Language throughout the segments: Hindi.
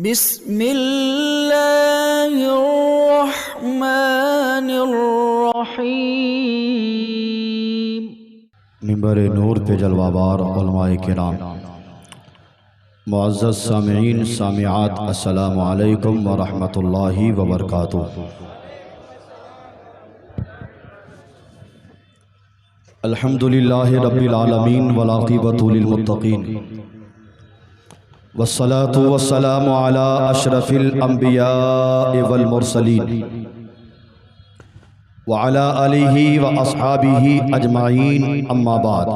बिस्मिल्लाहिर्रहमानिर्रहीम। मिंबर नूर पे जलवाबार उलमाए किराम, मुअज़्ज़ज़ सामिईन सामिआत, अस्सलामु अलैकुम व रहमतुल्लाहि व बरकातुहू। अल्हम्दुलिल्लाहि रब्बिल आलमीन वल आक़िबतु लिल मुत्तक़ीन वस्सलातु वस्सलामु अला अशरफिल अंबियाइ वल मुरसलीन व अला आलिहि व अस्हाबिहि अजमाईन, अम्मा बाद।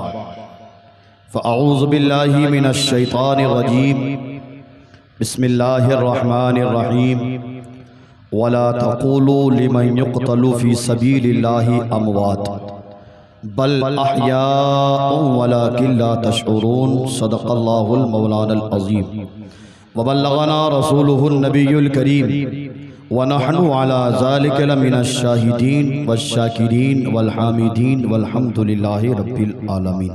फ़अऊज़ु बिल्लाहि मिनश शैतानिर रजीम। बिस्मिल्लाहिर रहमानिर रहीम। वला तक़ूलू लिमन युक़तलू फ़ी सबीलिल्लाहि अमवात बल अहयाउ वलाकिन ला तशऊरून। सदक़ल्लाहुल मौलानल अज़ीम व बल्लगना रसूलुहुन नबियुल करीम व नहनु अला ज़ालिका लमिनश शाहिदीन वश्शाकिरीन वल हामिदीन वल्हम्दुलिल्लाहि रब्बिल आलमीन।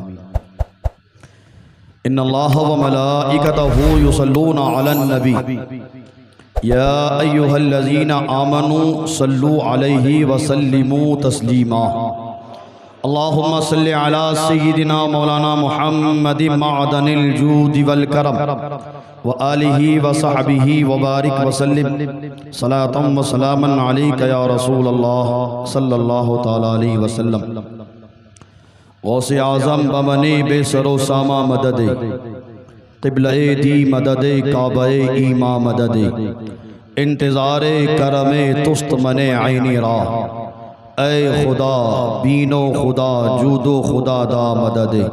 इन्नल्लाह व मलाइकतहु युसल्लूना अलन नबी या अय्युहल्लज़ीना आमनू सल्लू अलैहि व सल्लिमू तस्लीमा। अल्लाहुम्मा सल्लि अला सय्यिदिना मौलाना मुहम्मदिन मअदनिल जूदि वल करम व आलिहि व सहबिहि व बारिक व सल्लिम सलातम व सलामन अलैका या रसूलल्लाह सल्लल्लाहु तआला अलैहि वसल्लम। गौसे आज़म बमने बेसरो सामा मददे क़िबले दी मददे काबे ईमा मददे इंतज़ारे करमे तुस्त मने आईनी राह। ऐ खुदा बीनो खुदा जूदो खुदा दा मददे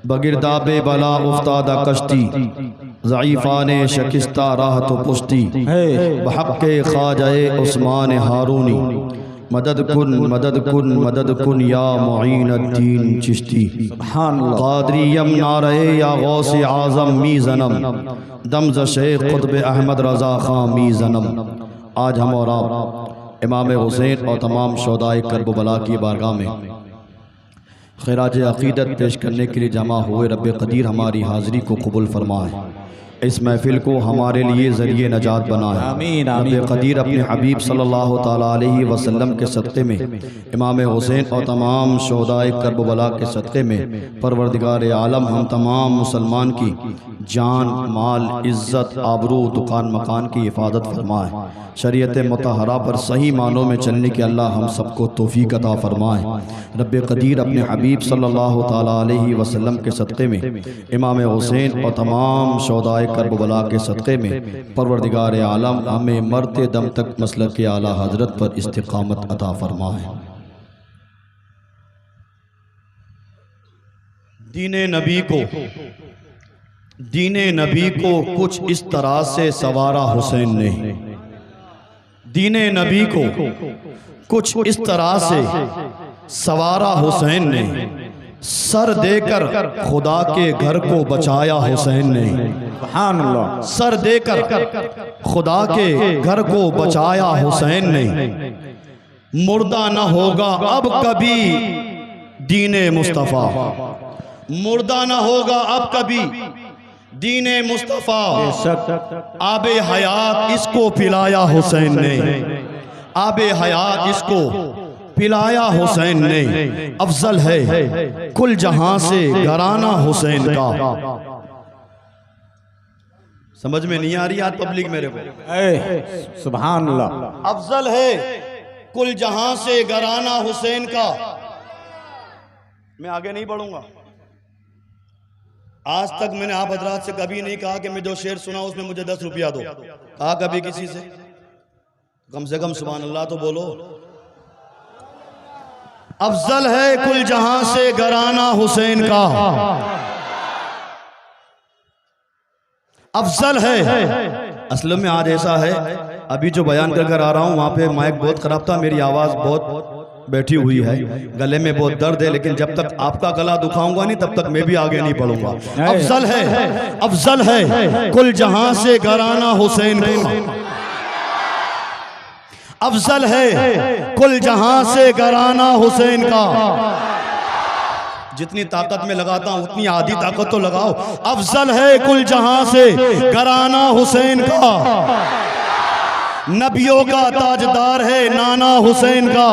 बगिरदाबे बला उफ्तादा कश्ती ज़ईफ़ाने शकिस्ता राह तो पुश्ती बहक़्क़े ख़ाजाए उस्मान हारूनी मदद कुन मदद कुन मदद कुन या मुईनुद्दीन चिश्ती। क़ादरी यमना रहे या गौसे आज़म मी ज़नम दमज़ शेख क़ुत्ब अहमद रज़ा ख़ां मी ज़नम। आज हम और आप इमाम हुसैन और तमाम शोहदाए करबला की बारगाह में खिराज अक़ीदत पेश करने के लिए जमा हुए रब क़दीर हमारी हाज़िरी को कबूल फरमाए, इस महफ़िल को हमारे लिए ज़रिए नजात बनाए। रब क़दीर अपने हबीब सल्लल्लाहु ताला अलैहि वसल्लम के सदक़े में इमाम हुसैन और तमाम शोहदाए करबला के सदक़े में परवरदिगार आलम हम तमाम मुसलमान की जान माल इज़्ज़त आबरू दुकान मकान की हिफाजत फरमाए। शरीयत मुतहरा पर सही मानों में चलने के अल्लाह हम सबको तौफ़ीक़ अता फरमाए। रब क़दीर अपने हबीब सल्लल्लाहु ताला अलैहि वसल्लम के सदक़े में इमाम हुसैन और तमाम शोहदाए करबला के सदक़े में परवरदिगार आलम हमें मरते दम तक मसलक के आला हज़रत पर इस्तिक़ामत अता फरमाए। दीने नबी को कुछ इस तरह से सवारा हुसैन ने। दीने नबी को कुछ इस तरह से सवारा हुसैन ने। सर देकर खुदा के घर को बचाया हुसैन ने। सर देकर खुदा के घर को बचाया हुसैन ने। मुर्दा न होगा अब कभी दीने मुस्तफ़ा। मुर्दा न होगा अब कभी दीने मुस्तफ़ा। आबे हयात इसको पिलाया हुसैन ने। आबे हयात इसको पिलाया हुसैन ने। अफजल है कुल जहां से घराना हुसैन का। समझ में नहीं आ रही आज पब्लिक मेरे को? सुभान अल्लाह। अफजल है कुल जहां से घराना हुसैन का। मैं आगे नहीं बढ़ूंगा। आज तक मैंने आप हजरात से कभी नहीं कहा कि मैं जो शेर सुना उसमें मुझे 10 रुपया दो। कहा कभी किसी से? कम से कम सुभान अल्लाह तो बोलो। अफजल है कुल जहां से घराना हुसैन का। अफजल है। असल में आज ऐसा है, अभी जो बयान कर आ रहा हूं वहां पे माइक बहुत खराब था, मेरी आवाज बहुत बैठी हुई है, गले में बहुत दर्द है, लेकिन जब तक आपका गला दुखाऊंगा नहीं तब तक मैं भी आगे नहीं बढ़ूंगा। अफजल है कुल जहां से घराना हुसैन का। अफजल है कुल जहां से घराना हुसैन का। जितनी ताकत में लगाता हूं उतनी आधी ताकत तो लगाओ। अफजल है कुल जहां से घराना हुसैन का, नबियों का ताजदार है नाना हुसैन का।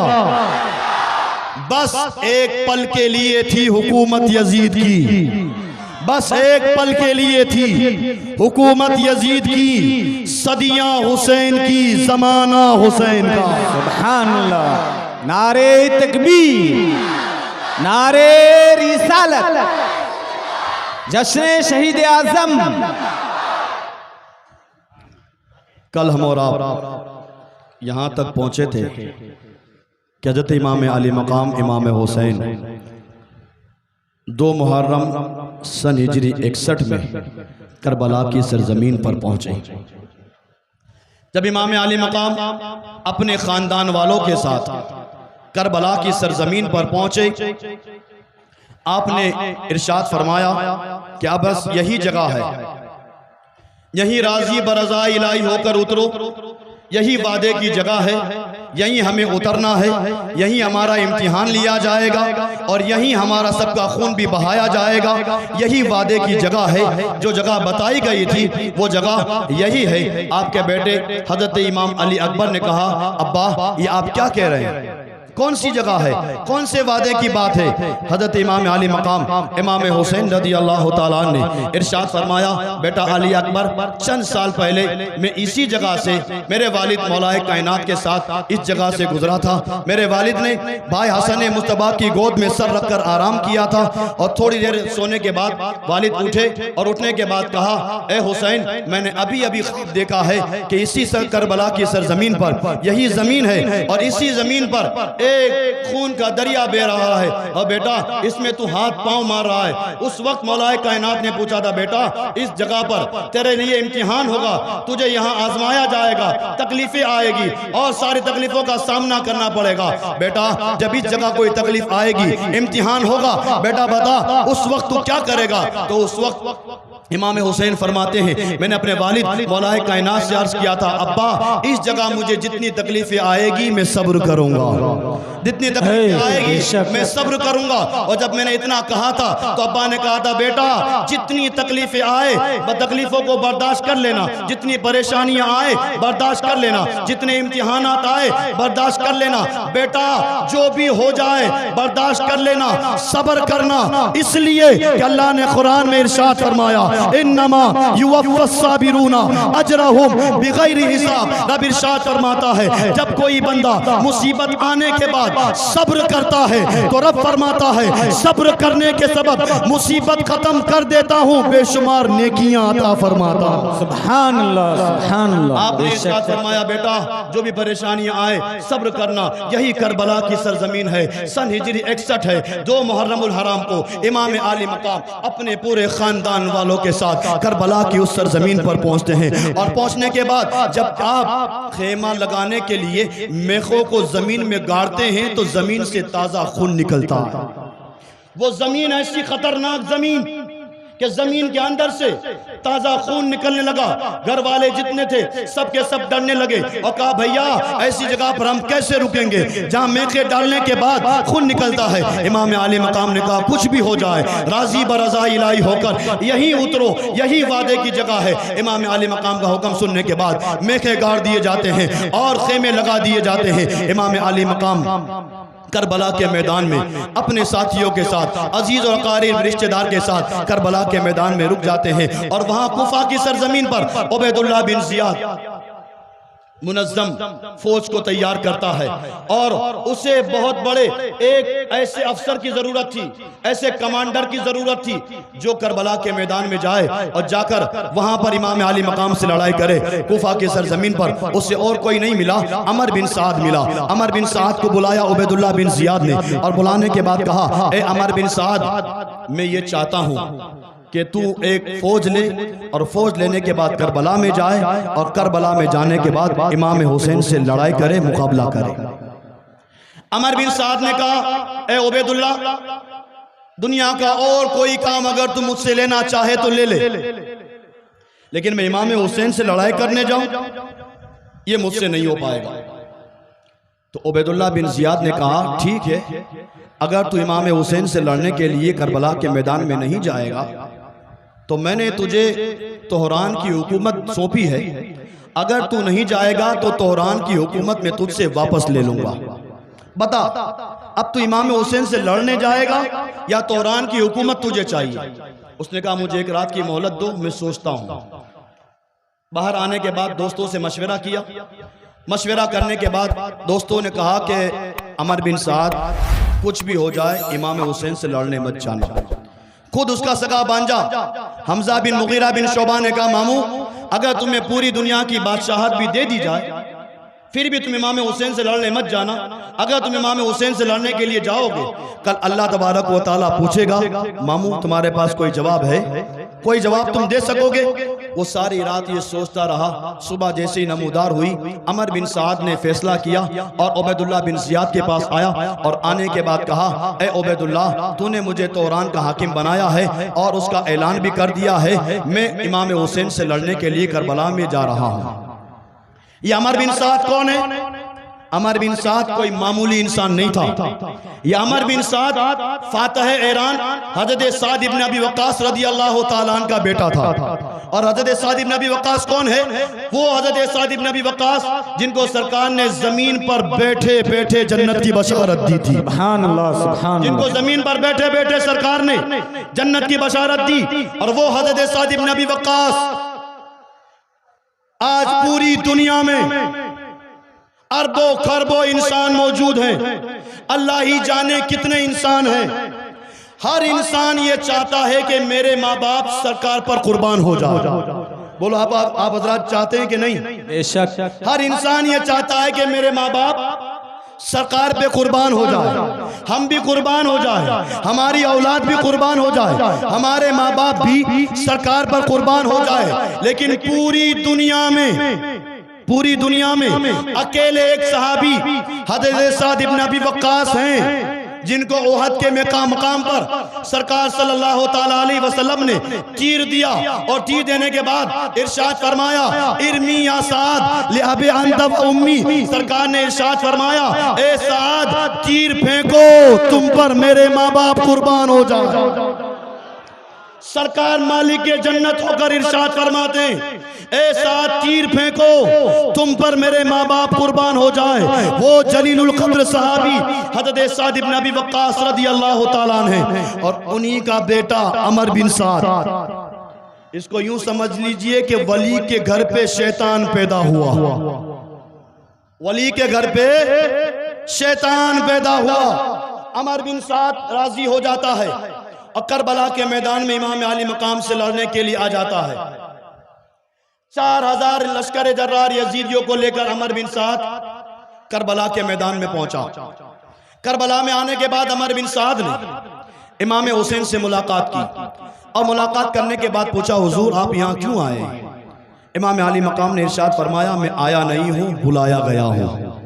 बस एक पल के लिए थी हुकूमत यजीद की, बस एक पल के लिए थी हुकूमत यजीद की, सदियां हुसैन की जमाना हुसैन का। सुभान अल्लाह। नारे तकबीर, नारे रिसालत, जश्न शहीद आजम। कल हम और आप यहाँ तक पहुँचे थे कि हज़रत इमाम आली मकाम इमाम हुसैन 2 मुहर्रम सन हिजरी 61 में करबला की सरजमीन पर पहुँचे। जब इमाम आली मकाम अपने ख़ानदान वालों के साथ करबला की सरजमीन पर पहुँचे, आपने इरशाद फरमाया कि अब बस यही जगह है, यही राजी बरज़ा इलाही होकर उतरो, यही वादे की जगह है, यही हमें उतरना है, यही हमारा इम्तिहान लिया जाएगा और यही हमारा सबका खून भी बहाया जाएगा। यही वादे की जगह है, जो जगह बताई गई थी वो जगह यही है। आपके बेटे हजरत इमाम अली अकबर ने कहा, अब्बा ये आप क्या कह रहे हैं, कौन सी जगह है, कौन से वादे की बात है। हजरत इमाम आली मकाम इमाम हुसैन रदी अल्लाह ताला ने इरशाद फरमाया, बेटा अली अकबर, चंद साल पहले मैं इसी जगह से मेरे वालिद मौलाए कायनात के साथ इस जगह से गुजरा था। मेरे वालिद ने भाई हसन मुस्तफा की गोद में सर रखकर आराम किया था और थोड़ी देर सोने के बाद वालिद उठे और उठने के बाद कहा, ए हुसैन, मैंने अभी अभी ख्वाब देखा है कि इसी करबला की सरजमीन पर, यही जमीन है और इसी जमीन पर एक खून का दरिया बह रहा है और बेटा इसमें तू हाथ पांव मार रहा है। उस वक्त मौलाए कायनात ने पूछा था, बेटा इस जगह पर तेरे लिए इम्तिहान होगा, तुझे यहाँ आजमाया जाएगा, तकलीफें आएगी और सारी तकलीफों का सामना करना पड़ेगा। बेटा जब इस जगह कोई तकलीफ आएगी, इम्तिहान होगा, बेटा बता उस वक्त तू क्या करेगा। तो उस वक्त इमाम हुसैन फरमाते हैं, मैंने अपने वालिद मौलाए कायनात से अर्ज किया था, अब्बा इस जगह मुझे जितनी तकलीफें आएगी मैं सब्र करूंगा, जितनी तकलीफें आएगी मैं सब्र करूंगा। और जब मैंने इतना कहा था तो अब्बा ने कहा था, बेटा जितनी तकलीफें आए तकलीफों को बर्दाश्त कर लेना, जितनी परेशानियां आए बर्दाश्त कर लेना, जितने इम्तिहानात आए बर्दाश्त कर लेना, बेटा जो भी हो जाए बर्दाश्त कर लेना, सब्र करना। इसलिए कि अल्लाह ने कुरान में इरशाद फरमाया, इन्नमा युवफ़्फ़स्साबिरूना अजरहुम बिगैरि हिसाब। रब इरशाद फरमाता है, जब कोई बंदा मुसीबत आने के बाद सब्र करता है तो रब फरमाता है, सब्र करने के सबब मुसीबत खत्म कर देता हूँ, बेशुमार नेकियां अता फरमाता हूँ। सुभान अल्लाह, सुभान अल्लाह। आपने इरशाद फरमाया, बेटा जो भी परेशानियां आए सब्र करना, यही करबला की सरजमीन है। सन हिजरी 61 है, 2 मुहर्रमुल हराम को इमाम आली मकाम अपने पूरे खानदान वालों के साथ करबला की उस सरजमीन पर पहुंचते हैं। और पहुंचने के बाद जब आप खेमा लगाने के लिए मेखों को जमीन में गाड़ते हैं तो जमीन से ताजा खून निकलता है। वो जमीन ऐसी खतरनाक जमीन कि जमीन के अंदर से ताजा खून निकलने लगा। घर वाले जितने थे सबके सब डरने लगे और कहा, भैया ऐसी जगह पर हम कैसे रुकेंगे जहां मेखे डालने के बाद खून निकलता है। इमाम आली मकाम ने कहा, कुछ भी हो जाए, राजी बरज़ा इलाही होकर यहीं उतरो, यही वादे की जगह है। इमाम आली मकाम का हुक्म सुनने के बाद मेखे गाड़ दिए जाते हैं और खेमे लगा दिए जाते हैं। इमाम आली मकाम करबला के मैदान में अपने साथियों के साथ, अजीज और क़रीब रिश्तेदार के साथ करबला के मैदान में रुक जाते हैं। और वहां कुफा की सरजमीन पर उबैदुल्लाह बिन ज़ियाद मुनज़्ज़म फौज को तैयार करता है और उसे बहुत बड़े एक ऐसे अफसर की जरूरत थी, ऐसे कमांडर की जरूरत थी जो करबला के मैदान में जाए और जाकर वहां पर इमाम आली मकाम से लड़ाई करे। कुफा की सरजमीन पर उससे और कोई नहीं मिला, अमर बिन साद मिला। अमर बिन साद को बुलाया उबैदुल्लाह बिन ज़ियाद ने और बुलाने के बाद कहा, ए अमर बिन साद, मैं ये चाहता हूँ कि तू एक फौज ले और फौज लेने के बाद करबला में जाए और करबला में जाने के बाद इमाम हुसैन से लड़ाई करे, मुकाबला करे। अमर बिन साद ने कहा, ए उबैदुल्लाह, दुनिया का और कोई काम अगर तू मुझसे लेना चाहे तो ले ले, लेकिन मैं इमाम हुसैन से लड़ाई करने जाऊं ये मुझसे नहीं हो पाएगा। तो उबैदुल्लाह बिन ज़ियाद ने कहा ठीक है, अगर तू इमाम हुसैन से लड़ने के लिए करबला के मैदान में नहीं जाएगा तो मैंने तुझे तोहरान की हुकूमत सौंपी है, अगर तू नहीं जाएगा तो तोहरान की हुकूमत में तुझसे वापस ले लूंगा। बता अब तू इमाम हुसैन से लड़ने जाएगा या तोहरान की हुकूमत तुझे चाहिए? उसने कहा मुझे एक रात की मोहलत दो, मैं सोचता हूं। बाहर आने के बाद दोस्तों से मशवरा किया। मशवरा करने के बाद दोस्तों ने कहा कि अमर बिन साद, कुछ भी हो जाए इमाम हुसैन से लड़ने मत जाना। खुद उसका सगा भांजा हमजा बिन मुगीरा बिन शोबा ने कहा मामू, अगर तुम्हें पूरी दुनिया की बादशाहत भी दे दी जाए फिर भी तुम इमाम हुसैन से लड़ने मत जाना। अगर तुम इमाम हुसैन से लड़ने के लिए जाओगे कल अल्लाह तबारक व तआला पूछेगा मामू तुम्हारे पास कोई जवाब है, कोई जवाब तुम दे सकोगे? वो सारी रात ये सोचता रहा। सुबह जैसे ही नमूदार हुई अमर बिन साद ने फैसला किया और उबैदुल्लाह बिन ज़ियाद के पास आया और आने के बाद कहा, ए उबैदुल्लाह, तूने मुझे तोरान का हाकिम बनाया है और उसका ऐलान भी कर दिया है, मैं इमाम हुसैन से लड़ने के लिए करबला में जा रहा हूँ। ये अमर बिन साद कौन है? अमर बिन साद कोई मामूली इंसान नहीं था। ये अमर बिन साद फातह ईरान हज़रत साद इब्न अबी वक्कास रज़ियल्लाहु ताला अन्हु का बेटा था। और हज़रत साद इब्न अबी वक्कास कौन है? वो हज़रत साद इब्न अबी वक्कास जिनको सरकार ने जमीन पर बैठे बैठे जन्नत की बशारत दी थी। सुभान अल्लाह, सुभान अल्लाह। जिनको जमीन पर बैठे बैठे सरकार ने जन्नत की बशारत दी, और वो हज़रत साद इब्न अबी वक्कास आज पूरी दुनिया में अरबों खरबों इंसान मौजूद हैं। अल्लाह ही जाने कितने इंसान हैं। हर इंसान ये चाहता है कि मेरे माँ बाप सरकार पर कुर्बान हो जाए। बोलो आप हजरात चाहते हैं कि नहीं? बेशक हर इंसान ये चाहता है कि मेरे माँ बाप सरकार पे कुर्बान हो जाए, हम भी कुर्बान हो जाए, हमारी औलाद भी कुर्बान हो जाए, हमारे माँ बाप भी सरकार पर कुर्बान हो जाए। लेकिन पूरी दुनिया में अकेले एक सहाबी हज़रत साद इब्न अबी वक्कास हैं जिनको ओहद के मकाम पर सरकार सल्लल्लाहु ताला अलैहि वसल्लम ने तीर दिया, और तीर देने के बाद इरशाद फरमाया, इरमी या साद लिअबी अंत व उम्मी। सरकार ने इरशाद फरमाया, ए साद, तीर फेंको, तुम पर मेरे माँ बाप कुर्बान हो जाए। सरकार मालिक के जन्नत होकर इरशाद फरमाते हैं, ए साद, तीर फेंको, तुम पर मेरे माँ बाप कुर्बान हो जाए। वो जलीलुल क़द्र सहाबी हज़रत साद इब्न अबी वक्कास रज़ियल्लाहु ताला अन्हु हैं, और उन्हीं का बेटा अमर बिन साद। इसको यूं समझ लीजिए कि वली के घर पे शैतान पैदा हुआ। वली के घर पे शैतान पैदा हुआ। अमर बिन साद राजी हो जाता है और करबला के मैदान में इमाम आली मकाम से लड़ने के लिए आ जाता है। 4000 लश्कर जर्रार यजीदियों को लेकर अमर बिन साद करबला के मैदान में पहुंचा। करबला में आने के बाद अमर बिन साद ने इमाम हुसैन से मुलाकात की, और मुलाकात करने के बाद पूछा, हुजूर आप यहाँ क्यों आए? इमाम आली मकाम ने इरशाद फरमाया, मैं आया नहीं हूँ, बुलाया गया हूँ।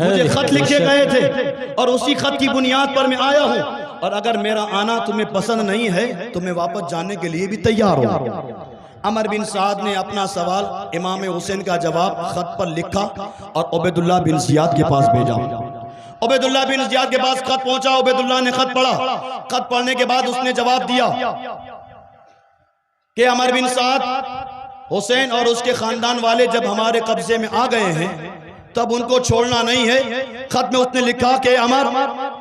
मुझे खत लिखे गए थे और उसी खत की बुनियाद पर मैं आया हूँ, और अगर मेरा आना तुम्हें पसंद नहीं है तो मैं वापस जाने के लिए भी तैयार हूँ। अमर बिन साद ने अपना सवाल इमाम हुसैन का जवाब खत पर लिखा और उबैदुल्लाह बिन ज़ियाद के पास भेजा। उबैदुल्लाह बिन ज़ियाद के पास खत पहुंचा। उबैदुल्लाह ने खत पढ़ा। खत पढ़ने के बाद उसने जवाब दिया कि अमर बिन साद, हुसैन और उसके खानदान वाले जब हमारे कब्जे में आ गए हैं तब उनको छोड़ना नहीं है। खत में उसने लिखा कि अमर,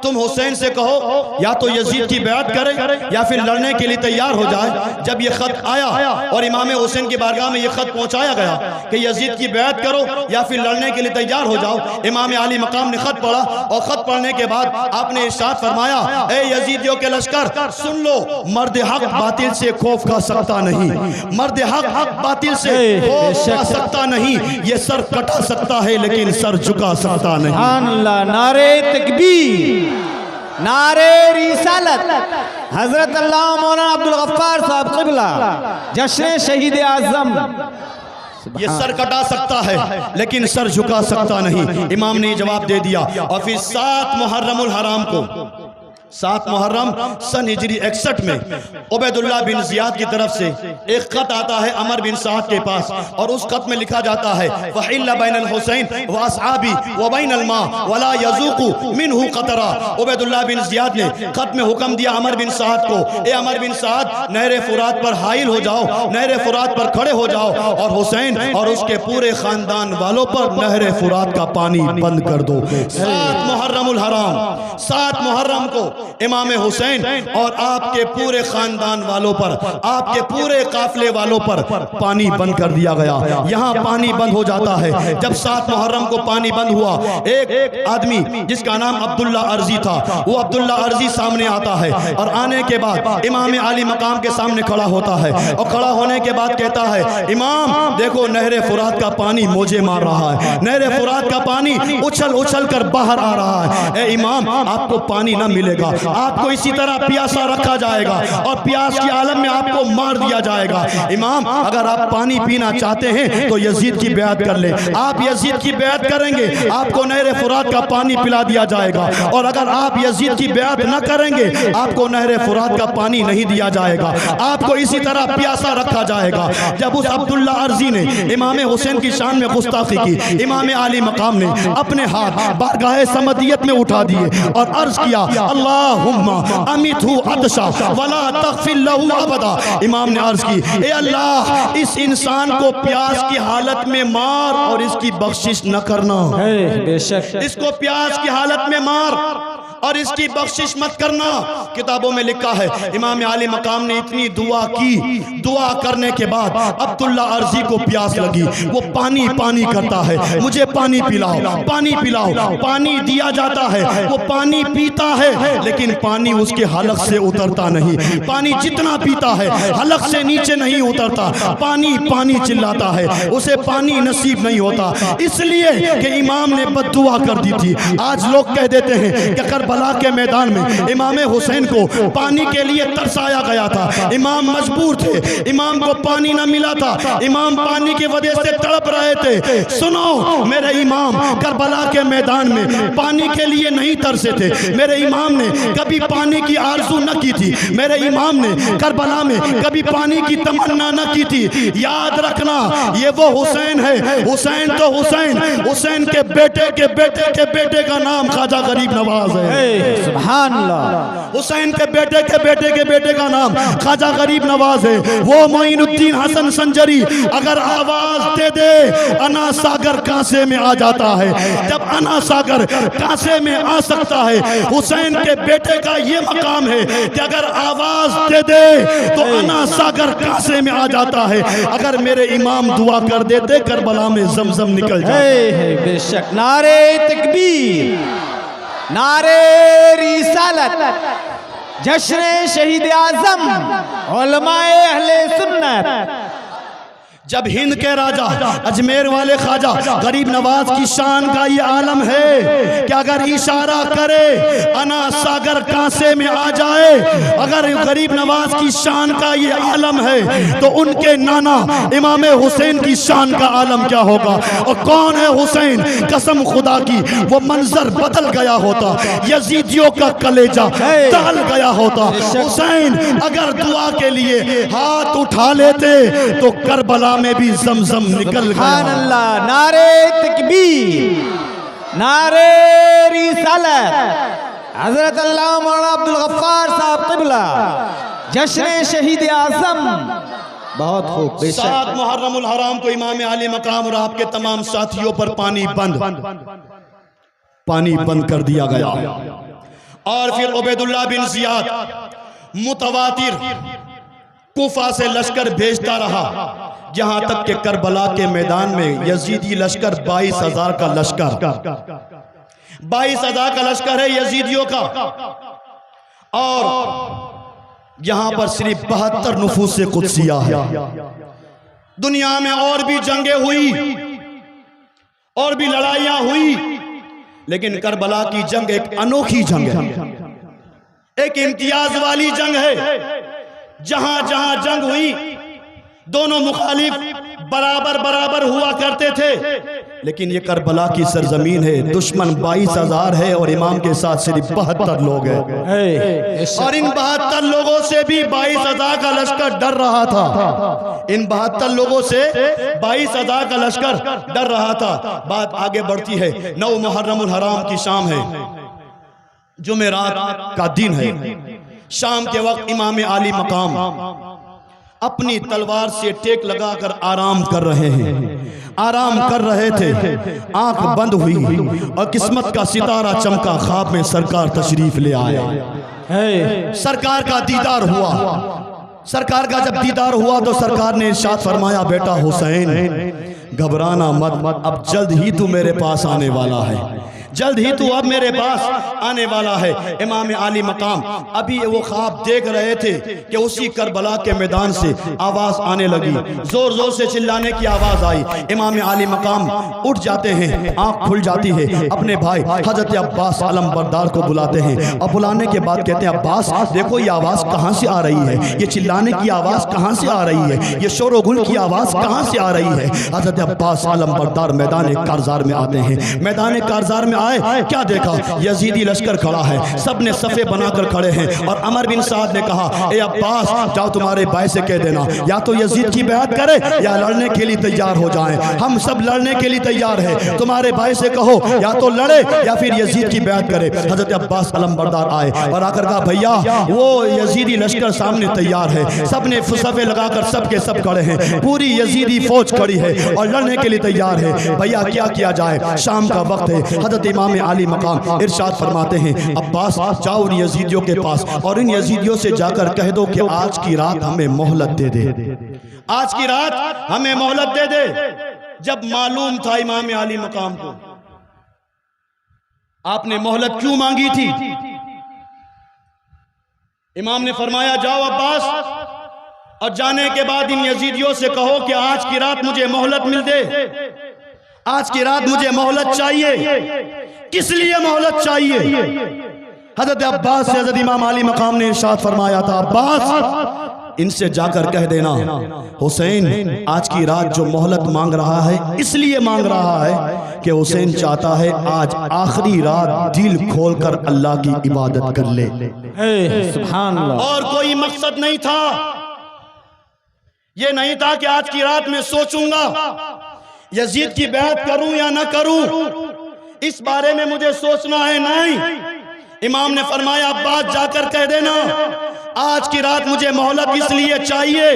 तुम हुसैन से कहो या तो यजीद की बैत करे या फिर लड़ने के लिए तैयार हो जाए। जब ये खत आया और इमाम हुसैन की बारगाह में ये खत पहुंचाया गया कि यजीद की बैत करो या फिर लड़ने के लिए तैयार हो जाओ, इमाम आली मकाम ने खत पढ़ा, और खत पढ़ने के बाद आपने इरशाद फरमाया, ए यजीदियों के लश्कर, सुन लो, मर्द हक बातिल से खौफ खा सकता नहीं, मर्द हक बातिल से खौफ खा सकता नहीं। ये सर कटा सकता है लेकिन सर झुका सकता नहीं। अल्लाह, नारे तकबीर, नारे रिसालत। हजरत अल्लाह मौलाना अब्दुल गफ्फार साहब क़िबला, जश्न शहीद आज़म। ये सर कटा सकता है लेकिन सर झुका सकता नहीं। इमाम ने जवाब दे दिया। और फिर 7 मुहर्रमुल हराम को 7 मुहर्रम सन हिजरी 61 में उबैदुल्लाह बिन ज़ियाद की तरफ से एक खत आता है अमर बिन साद के पास, और उस खत में लिखा जाता है वहिल्ला बैनल हुसैन व अस्हाबी व बैनल मा वला यज़ूक़ु मिनहु क़तरा। उबैदुल्लाह बिन ज़ियाद ने खत में हुक्म दिया अमर बिन साद को, ए अमर बिन साद, नहर फुरात पर हाइल हो जाओ, नहर फुरात पर खड़े हो जाओ और हुसैन और उसके पूरे खानदान वालों पर नहर फुरात का पानी बंद कर दो। 7 मुहर्रमुल हराम, 7 मुहर्रम को इमाम हुसैन और आपके पूरे खानदान वालों पर, आपके पूरे काफिले वालों पर पानी बंद कर दिया गया। यहाँ पानी बंद हो जाता है। जब 7 मुहर्रम को पानी बंद हुआ, एक आदमी जिसका नाम अब्दुल्ला अर्जी था, वो अब्दुल्ला अर्जी सामने आता है और आने के बाद इमाम आली मकाम के सामने खड़ा होता है और खड़ा होने के बाद कहता है, इमाम देखो नहर फुरात का पानी मुझे मार रहा है, नहर फुरात का पानी उछल उछल कर बाहर आ रहा है। ए इमाम, आपको पानी ना मिलेगा, आपको इसी तरह प्यासा रखा जाएगा और प्यास के आलम में आपको मार दिया जाएगा। इमाम, अगर आप पानी पीना चाहते हैं तो यजीद की बैत कर ले, आप यजीद की बैत करेंगे आपको नहर फुरात का पानी पिला दिया जाएगा, और अगर आप यजीद की बैत न करेंगे आपको नहर फुरात का पानी नहीं दिया जाएगा, आपको इसी तरह प्यासा रखा जाएगा। जब उस अब्दुल्ला अर्जी ने इमाम हुसैन की शान में गुस्ताखी की, इमाम आली मकाम ने अपने हाथ बारगाह समदियत में उठा दिए और अर्ज किया, अल्लाहुम्मा अमितहु अतशा वला तग़फिर लहू अबदा। इमाम ने अर्ज की, ए अल्लाह, इस इंसान को प्यास की हालत में मार और इसकी बख्शिश न करना। बेशक इसको प्यास की हालत में मार और इसकी बख्शिश मत करना। किताबों में लिखा है इमाम आली मकाम ने इतनी दुआ की, दुआ करने के बाद अब्दुल्ला अर्जी को प्यास लगी, वो पानी पानी करता है, मुझे पानी पिलाओ, पानी पिलाओ, पानी दिया जाता है, वो पानी पीता है लेकिन पानी उसके हलक से उतरता नहीं, पानी जितना पीता है हलक से नीचे नहीं उतरता, पानी पानी चिल्लाता है, उसे पानी नसीब नहीं होता, इसलिए कि इमाम ने बद्दुआ कर दी थी। आज लोग कह देते हैं कि करबला के मैदान में इमाम हुसैन को पानी के लिए तरसाया गया था, इमाम मजबूर थे, इमाम को पानी ना मिला था, इमाम पानी की वजह से तड़प रहे थे। सुनो, मेरे इमाम करबला के मैदान में पानी के लिए नहीं तरसे थे, मेरे इमाम ने कभी पानी की आरज़ू न की थी, मेरे इमाम ने करबला में कभी पानी की तमन्ना न की थी। याद रखना, ये वो हुसैन है, हुसैन तो हुसैन, हुसैन के बेटे के बेटे के बेटे का नाम ख्वाजा गरीब नवाज है। सुभान अल्लाह। हुसैन के बेटे के बेटे के बेटे का नाम ख्वाजा गरीब नवाज है। वो मोइनुद्दीन हसन संजरी अगर आवाज दे दे अना सागर कांसे में आ जाता है। जब अना सागर कांसे में आ सकता है, हुसैन के बेटे का ये मकाम है कि अगर आवाज दे दे तो अना सागर कांसे में आ जाता है। अगर मेरे इमाम दुआ कर देते करबला में जमजम निकल जाए। बेशक। नारे तकबीर, नारे रिसालत, जश्न शहीद आजम, उलमाए अहले सुन्नत। जब हिंद के राजा अजमेर वाले ख्वाजा गरीब नवाज की शान का ये आलम है कि अगर इशारा करे अना सागर कांसे में आ जाए, अगर गरीब नवाज की शान का ये आलम है तो उनके नाना इमाम हुसैन की शान का आलम क्या होगा। और कौन है हुसैन, कसम खुदा की वो मंजर बदल गया होता, यजीदियों का कलेजा दहल गया होता। हुसैन अगर दुआ के लिए हाथ उठा लेते तो करबला में भी जमजम निकल गया। अल्लाह। नारे तकबीर, नारे रिसालत, हजरत अल्लाह मौलाना अब्दुल गफ्फार साहब क़िबला, जश्न शहीद आज़म। बहुत खूब। 7 मुहर्रमुल हराम को इमाम आली मकाम और आपके तमाम साथियों पर पानी बंद कर दिया गया। और फिर उबैदुल्लाह बिन ज़ियाद मुतवातिर कूफा से लश्कर भेजता रहा, जहां तक के करबला के मैदान में यजीदी लश्कर 22,000 का लश्कर, 22,000 का लश्कर है यजीदियों का, और यहां पर सिर्फ 72 नफूस से कुदसिया है। दुनिया में और भी जंगें हुई, और भी लड़ाइयां हुई, लेकिन करबला की जंग एक अनोखी जंग है, एक इम्तियाज वाली जंग है। जहां जहां जंग हुई दोनों मुखालिफ बराबर बराबर हुआ करते थे, लेकिन ये करबला की सरजमीन है, दुश्मन 22,000 है और इमाम के साथ सिर्फ 72 लोग हैं। और इन 72 लोगों से भी 22,000 का लश्कर डर रहा था। इन 72 लोगों से 22,000 का लश्कर डर रहा था। बात आगे बढ़ती है। 9 मुहर्रमुल हराम की शाम है, जुमेरात का दिन है। शाम के वक्त इमाम आली मकाम अपनी तलवार से टेक लगाकर आराम कर रहे हैं। आराम कर रहे थे, आंख बंद हुई और किस्मत का सितारा चमका। ख्वाब में सरकार तशरीफ ले आए। सरकार का दीदार हुआ। सरकार का जब दीदार हुआ तो सरकार ने इरशाद फरमाया, बेटा हुसैन घबराना मत, अब जल्द ही तू मेरे पास आने वाला है, जल्द ही तू अब मेरे पास आने वाला है। इमाम आली मकाम अभी वो ख्वाब देख रहे थे कि उसी करबला के मैदान से आवाज आने लगी, जोर जोर से चिल्लाने की आवाज आई। इमाम आली मकाम उठ जाते हैं, आंख खुल जाती है, अपने भाई हजरत अब्बास अलमबरदार को बुलाते हैं और बुलाने के बाद कहते हैं, अब्बास देखो ये आवाज कहाँ से आ रही है, ये चिल्लाने की आवाज कहाँ से आ रही है, ये शोर-ओ-गुल की आवाज कहाँ से आ रही है। हजरत अब्बास अलमबरदार मैदान कारजार में आते हैं। मैदान कारजार में आए, क्या देखा, यजीदी लश्कर खड़ा है, सबने सफे बनाकर खड़े हैं। और अमर बिन साद ने कहा, ए अब्बास जाओ तुम्हारे भाई से कह देना या तो यजीद की बैत करे या लड़ने के लिए तैयार हो जाएं, हम सब लड़ने के लिए तैयार हैं। तुम्हारे भाई से कहो या तो लड़े या फिर यजीद की बैत करे। हजरत अब्बास अलमबरदार आए और आकर कहा, भैया वो यजीदी लश्कर सामने तैयार है, सबने सफे लगाकर सब के सब खड़े हैं, पूरी यजीदी फौज खड़ी है और लड़ने के लिए तैयार है। भैया क्या किया जाए, शाम का वक्त है। हजरत इमाम आली मकाम इरशाद फरमाते हैं, अब्बास जाओ उन यजीदियों के पास और इन यजीदियों से जाकर कह दो कि आज की रात हमें मोहलत दे दे, आज की रात हमें मोहलत दे दे। जब मालूम था इमाम आली मकाम को आपने मोहलत क्यों मांगी थी, इमाम ने फरमाया, जाओ अब्बास और जाने के बाद इन यजीदियों से कहो कि आज की रात मुझे मोहलत मिल दे, आज की रात मुझे मोहलत चाहिए। किस लिए मोहलत चाहिए? हजरत अब्बास से हजरत इमाम आली मकाम ने इरशाद फरमाया था, अब्बास इनसे जाकर कह देना हुसैन आज की रात जो मोहलत मांग रहा है इसलिए मांग रहा है कि हुसैन चाहता है आज आखिरी रात दिल खोलकर अल्लाह की इबादत कर ले। सुभान अल्लाह। और कोई मकसद नहीं था, ये नहीं था कि आज की रात में सोचूंगा यजीद की बैत करूं या ना करूं, इस बारे में मुझे सोचना है, नहीं। इमाम ने फरमाया, अब्बास जाकर कह देना आज की रात मुझे मोहलत इसलिए चाहिए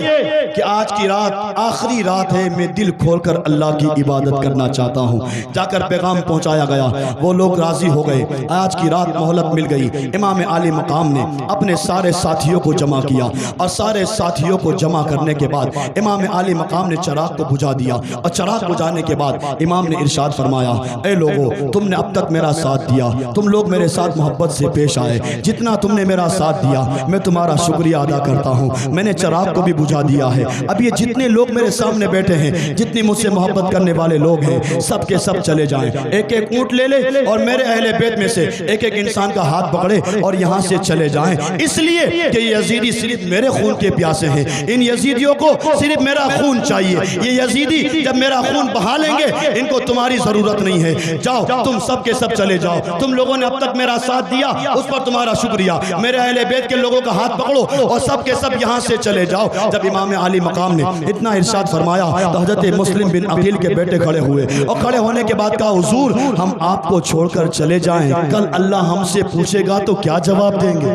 कि आज की रात आखिरी रात है, मैं दिल खोलकर अल्लाह की इबादत करना चाहता हूँ। जाकर पैगाम पहुँचाया गया, वो लोग राजी हो गए, आज की रात मोहलत मिल गई। इमाम आली मकाम ने अपने सारे साथियों को जमा किया और सारे साथियों को जमा करने के बाद इमाम आली मकाम ने चिराग को बुझा दिया और चिराग बुझाने के बाद इमाम ने इरशाद फरमाया, ए लोगों तुमने अब तक मेरा साथ दिया, तुम लोग मेरे साथ मोहब्बत से पेश आए, जितना तुमने मेरा साथ दिया मैं तुम्हारा शुक्रिया अदा करता हूँ। मैंने चिराग को भी बुझा दिया है। अब ये जितने लोग मेरे सामने बैठे हैं, जितनी मुझसे मोहब्बत करने वाले लोग हैं, सब के सब चले जाएं, एक एक ऊंट ले ले और मेरे अहले बैत में से एक एक इंसान का हाथ पकड़े और यहाँ से चले जाएं, इसलिए कि ये यजीदी सिर्फ मेरे खून के प्यासे हैं, इन यजीदियों को सिर्फ मेरा खून चाहिए। ये यजीदी जब मेरा खून बहा लेंगे इनको तुम्हारी जरूरत नहीं है, जाओ तुम सब के सब चले जाओ, तुम लोगों ने अब तक मेरा साथ दिया उस पर तुम्हारा शुक्रिया, मेरे अहले बैत के लोगों का हाथ पकड़ो और सब के सब यहाँ से चले जाओ। जब इमाम आली मकाम ने इतना इरशाद फरमाया तो हजरत मुस्लिम बिन अकील के बेटे खड़े हुए और खड़े होने के बाद कहा, हुजूर हम आपको छोड़कर चले जाएं, कल अल्लाह हमसे पूछेगा तो क्या जवाब देंगे?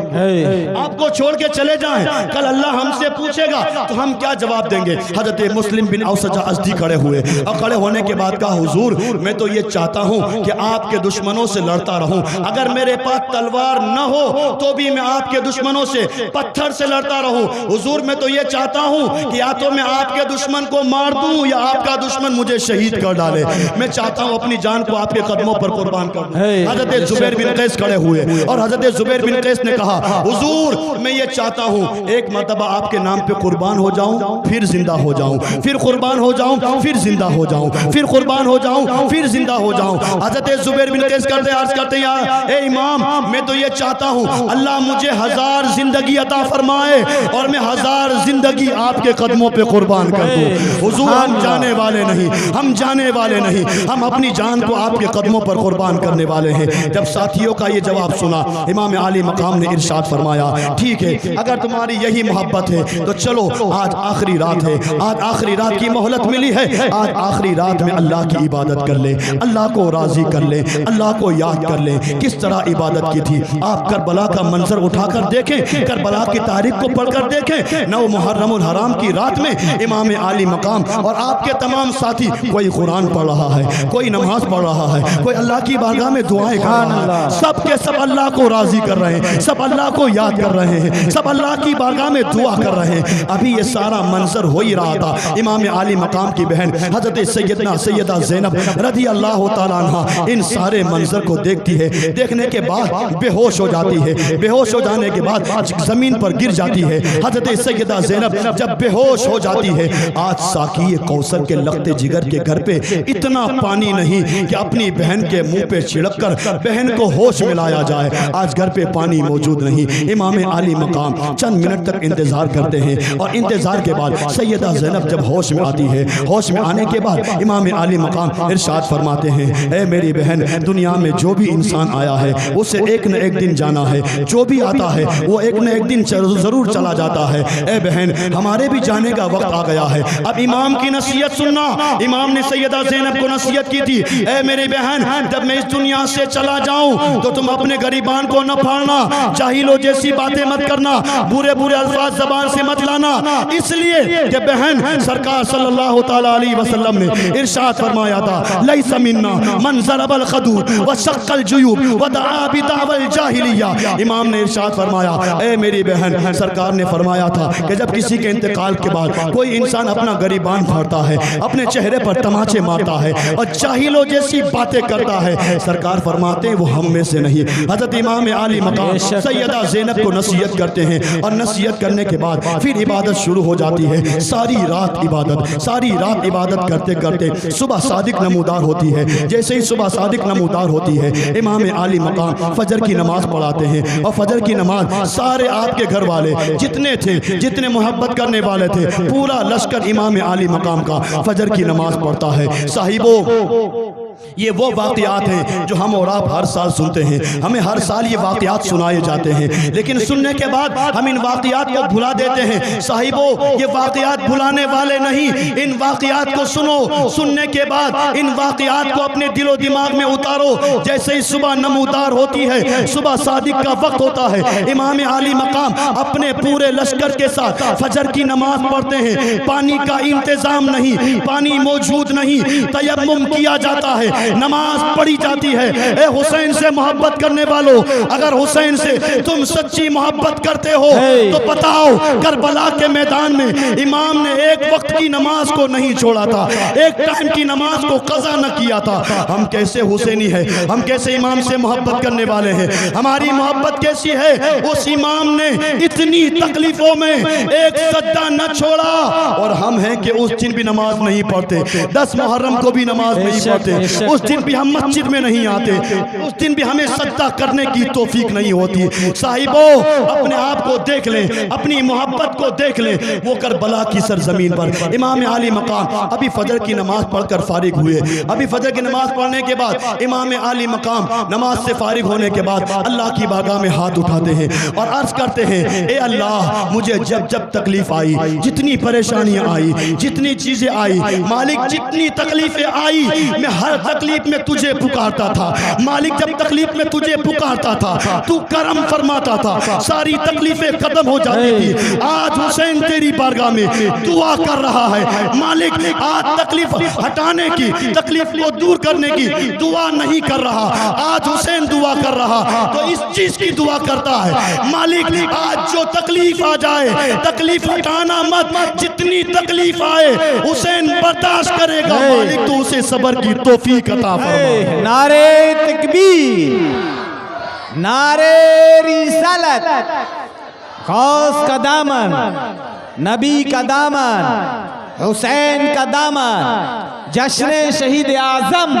आपको छोड़ के चले जाएं, कल अल्लाह हमसे पूछेगा तो हम क्या जवाब देंगे? हजरत मुस्लिम बिन औसजा अज़दी खड़े हुए और खड़े होने के बाद कहा, हुजूर मैं तो ये चाहता हूँ कि आपके दुश्मनों से लड़ता रहूं, अगर मेरे पास तलवार न हो तो भी मैं आपके दुश्मनों से पत्थर से लड़ता रहूं। हुजूर मैं तो ये चाहता हूं कि या तो मैं आपके दुश्मन को मार दूं या आपका दुश्मन मुझे शहीद कर डाले, मैं चाहता हूं अपनी जान को आपके कदमों पर कुर्बान कर दूं। हजरत जुबैर बिन कैस खड़े हुए और हजरत जुबैर बिन कैस ने कहा, हुजूर मैं ये चाहता हूं एक मर्तबा आपके नाम पे कुर्बान हो जाऊं फिर जिंदा हो जाऊं, फिर कुर्बान हो जाऊं फिर जिंदा हो जाऊं, फिर कुर्बान हो जाऊं फिर जिंदा हो जाऊं। हजरत जुबैर बिन कैस करते अर्ज करते हैं, ए इमाम मैं तो ये चाहता हूं अल्लाह मुझे 1000 जिंदगी अता फरमाए और मैं 1000 जिंदगी आपके कदमों पे कुर्बान कर दूं। हुजूर हम जाने वाले नहीं, हम जाने वाले नहीं, हम अपनी जान को आपके कदमों पर कुर्बान करने वाले हैं। जब साथियों का ये जवाब सुना, इमाम आली मकाम ने इरशाद फरमाया, ठीक है अगर तुम्हारी यही मोहब्बत है तो चलो, आज आखिरी रात है, आज आखिरी रात की मोहलत मिली है, आज आखिरी रात में अल्लाह की इबादत कर ले, अल्लाह को राजी कर ले, अल्लाह को याद कर ले। किस तरह इबादत की थी आप करबला का मंजर उठाकर देखें, करबला की तारीख को पढ़कर देखें। 9 मुहर्रमुल हराम की रात में इमाम आली मकाम और आपके तमाम साथी, कोई कुरान पढ़ रहा है, कोई नमाज पढ़ रहा है, कोई अल्लाह की बारगाह में दुआएं कर रहा है, सब के सब अल्लाह को राजी कर रहे हैं, सब अल्लाह को याद कर रहे हैं, सब अल्लाह की बारगाह में दुआ कर रहे हैं। अभी ये सारा मंजर हो ही रहा था। इमाम आली मकाम की बहन हजरत सैयदा ज़ैनब रज़ी अल्लाह तआला अन्हा इन सारे मंजर को देखती है, देखने के बाद बेहोश हो जाती है, बेहोश हो जाने के बाद जमीन पर गिर जाती है। हजरत सैयदा ज़ैनब जब बेहोश हो जाती है, आज साकी कौसर के लगते जिगर के घर पे इतना पानी नहीं कि अपनी बहन के मुंह पे छिड़क कर बहन को होश में लाया जाए, आज घर पे पानी मौजूद नहीं। इमाम आली मकाम चंद मिनट तक इंतजार करते हैं और इंतजार के बाद सैयदा ज़ैनब जब होश में आती है, होश में आने के बाद इमाम आली मकाम इरशाद फरमाते हैं, ऐ मेरी बहन, दुनिया में जो भी इंसान आया है उसे एक न एक दिन जाना है, जो भी आता है वो एक न एक दिन जरूर चला जाता है। ऐ बहन, हमारे भी जाने का वक्त आ गया है, अब इमाम की नसीहत सुनना। इमाम ने सैयदा ज़ैनब को नसीहत की थी, ऐ मेरी बहन, जब मैं इस दुनिया से चला जाऊं तो तुम अपने गरीबान को न फाड़ना, जाहिलों जैसी बातें मत करना, बुरे बुरे अल्फाज ज़बान से मत लाना, इसलिए कि बहन सरकार सल्लल्लाहु तआला अलैहि वसल्लम ने इरशाद फरमाया था, लैसा मिन्ना मन ज़रबल खदूर व शक्कल जुयूब व दआ बिदावल जाहिलिया। इमाम ने इरशाद फरमाया, ऐ मेरी बहन, सरकार ने फरमाया था कि जब किसी के इंतकाल के बाद कोई इंसान अपना गरीबान फाड़ता है, अपने चेहरे पर तमाचे मारता है और जाहिलों जैसी बातें करता है, सरकार फरमाते हैं वो हम में से नहीं। हजरत इमाम आली मकाम सैयदा ज़ैनब को नसीहत करते हैं और नसीहत करने के बाद फिर इबादत शुरू हो जाती है। सारी रात इबादत, सारी रात इबादत करते करते सुबह सादिक नमूदार होती है। जैसे ही सुबह सादिक नमूदार होती है, इमाम आली मकाम फजर की नमाज पढ़ाते हैं और फजर की नमाज सारे आपके घर वाले जितने थे, जितने मोहब्बत करने वाले थे, पूरा लश्कर इमाम आली मकाम का फजर की नमाज पढ़ता है। साहिबों, ये वो वाक़यात हैं जो हम और आप हर साल सुनते हैं, हमें हर साल ये वाक़यात सुनाए जाते हैं, लेकिन सुनने के बाद हम इन वाक़यात को भुला देते हैं। साहिबों, ये वाक़यात भुलाने वाले नहीं, इन वाक़यात को सुनो, सुनने के बाद इन वाक़यात को अपने दिलो दिमाग में उतारो। जैसे ही सुबह नमूदार होती है, सुबह सादिक का वक्त होता है, इमाम आली मकाम अपने पूरे लश्कर के साथ फजर की नमाज पढ़ते हैं। पानी का इंतज़ाम नहीं, पानी मौजूद नहीं, तयम्मुम किया जाता है, नमाज पढ़ी जाती है। ए हुसैन से मोहब्बत करने वालों, अगर हुसैन से तुम सच्ची मोहब्बत करते हो तो बताओ, करबला के मैदान में इमाम ने एक वक्त की नमाज को नहीं छोड़ा था, एक टाइम की नमाज को कज़ा न किया था। हम कैसे हुसैनी है, हम कैसे इमाम से मोहब्बत करने वाले हैं, हमारी मोहब्बत कैसी है। उस इमाम ने इतनी तकलीफों में एक सज्जा न छोड़ा और हम हैं कि उस दिन भी नमाज नहीं पढ़ते, 10 मुहर्रम को भी नमाज नहीं पढ़ते, उस दिन भी हम मस्जिद में नहीं आते, उस दिन भी हमें सज्दा करने की तौफीक नहीं होती। साहिबों, अपने आप को देख लें, अपनी मोहब्बत को देख लें। वो करबला की सरजमीन पर इमाम आली मकाम अभी फजर की नमाज पढ़कर फारिग हुए। अभी फजर की नमाज पढ़ने के बाद इमाम आली मकाम नमाज से फारिग होने के बाद अल्लाह की बारगाह में हाथ उठाते हैं और अर्ज करते हैं, ए अल्लाह, मुझे जब जब तकलीफ आई, जितनी परेशानियां आई, जितनी चीजें आई, मालिक जितनी तकलीफें आई, मैं हर तकलीफ में तुझे पुकारता था। मालिक, जब तकलीफ में तुझे पुकारता था, तू करम फरमाता था, सारी तकलीफें खत्म हो जाती थी। आज हुसैन तेरी बारगाह में दुआ कर रहा है, मालिक आज तकलीफ हटाने की, तकलीफ को दूर करने की दुआ नहीं कर रहा, आज हुसैन दुआ कर रहा तो इस चीज की दुआ करता है, मालिक आज जो तकलीफ आ जाए, तकलीफ हटाना मत, जितनी तकलीफ आए हुसैन बर्दाश्त करेगा, मालिक तो उसे सब्र की तौफीक अता फरमा। नारे तकबीर, नारे रिसालत, गौस का दामन, नबी का दामन, हुसैन का दामन, जश्न शहीद आजम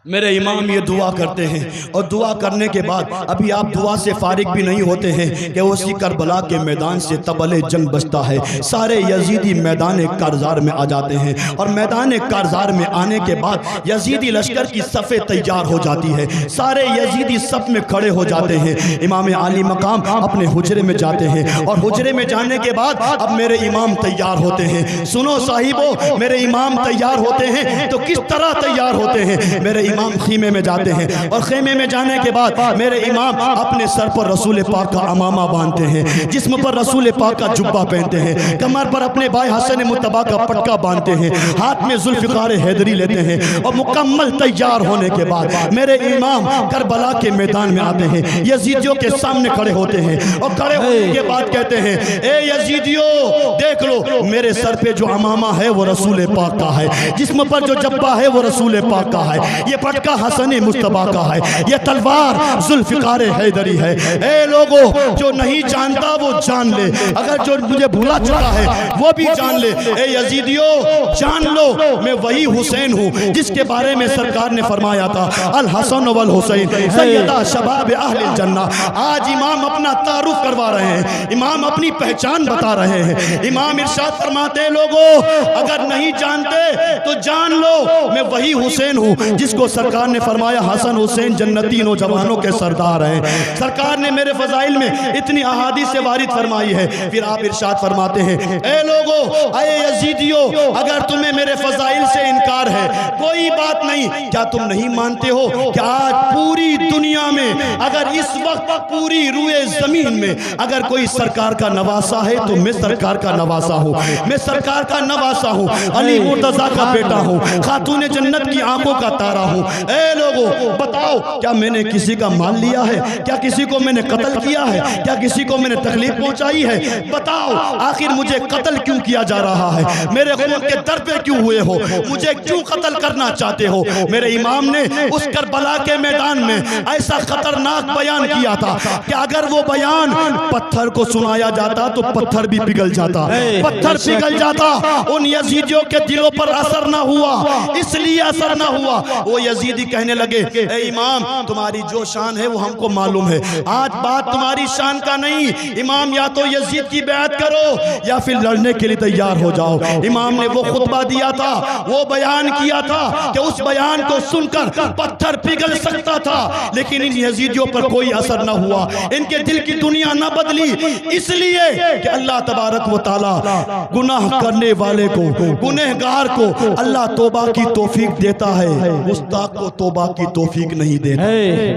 मेरे इमाम ये दुआ करते हैं और दुआ करने के बाद अभी आप दुआ से फारिग भी नहीं होते हैं कि उसी करबला के मैदान से तबले जंग बजता है। सारे यजीदी मैदान कारजार में आ जाते हैं और मैदान कारजार में आने के बाद यजीदी लश्कर की सफ़े तैयार हो जाती है। सारे यजीदी सफ में खड़े हो जाते हैं। इमाम आली मकाम अपने हुजरे में जाते हैं और हुजरे में जाने के बाद अब मेरे इमाम तैयार होते हैं। सुनो साहिबो, मेरे इमाम तैयार होते हैं तो किस तरह तैयार होते हैं? मेरे इमाम खीमे में जाते हैं और खेमे में जाने के बाद मेरे इमाम अपने सर पर रसूल पाक का अमामा बांधते हैं, जिस्म पर रसूल पाक का जुब्बा पहनते हैं, कमर पर अपने भाई हसन मुत्तबा का पटका बांधते हैं, हाथ में जुल्फ़िकार हैदरी लेते हैं और मुकम्मल तैयार होने के बाद मेरे इमाम करबला के मैदान में आते हैं। यजीदियों के सामने खड़े होते हैं और खड़े होने के बाद कहते हैं, ए यजीदियों देख लो, मेरे सर पे जो अमामा है वो रसूल पाक का है, जिस्म पर जो जब्बा है वो रसूल पाक का है, ये पटका हसन मुस्तफा का है, ये तलवार जुल्फ़िकार हैदरी है। ए लोगों, जो नहीं जानता वो जान ले, अगर जो मुझे भूला चुका है वो भी जान ले। ए यजीदियों जान लो, मैं वही हुसैन हूँ जिसके बारे में सरकार ने फरमाया था, अल हसन वल हुसैन सैयदा शबाब अहलिल जन्ना। आज इमाम अपना तारुफ करवा रहे हैं, इमाम अपनी पहचान बता रहे हैं। इमाम इरशाद फरमाते हैं, लोगों अगर नहीं जानते तो जान लो, मैं वही हुसैन हूँ जिसको सरकार ने फरमाया हसन हुसैन जन्नती नौजवानों के सरदार हैं। सरकार ने मेरे फजाइल में इतनी अहादीस से वारिद फरमाई है। फिर आप इरशाद फरमाते हैं, ए लोगो, अये यजीदियों, अगर तुम्हें मेरे फजाइल से इनकार है कोई बात नहीं, क्या तुम नहीं मानते हो कि आज पूरी दुनिया में, अगर इस वक्त पूरी रुए जमीन में अगर कोई सरकार का नवासा है तो मैं सरकार का नवासा हूँ, मैं सरकार का नवासा हूँ, अली मुर्तजा का बेटा हूँ, खातून जन्नत की आंखों का तारा हूँ। ए लोगों बताओ, क्या मैंने किसी का माल लिया है? क्या किसी को मैंने कत्ल किया है? क्या किसी को मैंने तकलीफ पहुंचाई है? बताओ, आखिर मुझे कत्ल क्यों किया जा रहा है? मेरे खून के दर पे क्यों हुए हो? मुझे क्यों कत्ल करना चाहते हो? मेरे इमाम ने उस करबला के मैदान में ऐसा खतरनाक बयान किया था कि अगर वो बयान पत्थर को सुनाया जाता तो पत्थर भी पिघल जाता, पत्थर पिघल जाता। उन यजीदियों के दिलों पर असर ना हुआ, इसलिए असर ना हुआ। वो यजीदी कहने लगे, ए इमाम, तुम्हारी जो शान है वो हमको मालूम है, आज बात तुम्हारी शान का नहीं, इमाम या तो यजीद की बैत करो या फिर लड़ने के लिए तैयार हो जाओ। इमाम ने वो खुतबा दिया था, वो बयान किया था कि उस बयान को सुनकर पत्थर पिघल सकता था, लेकिन इन यजीदियों पर कोई असर न हुआ, इनके दिल की दुनिया न बदली, इसलिए कि अल्लाह तबारक व तआला गुनाह करने वाले को, गुनहगार को अल्लाह तौबा की तौफीक देता है, गुस्ताख को तौबा की तौफीक नहीं देता।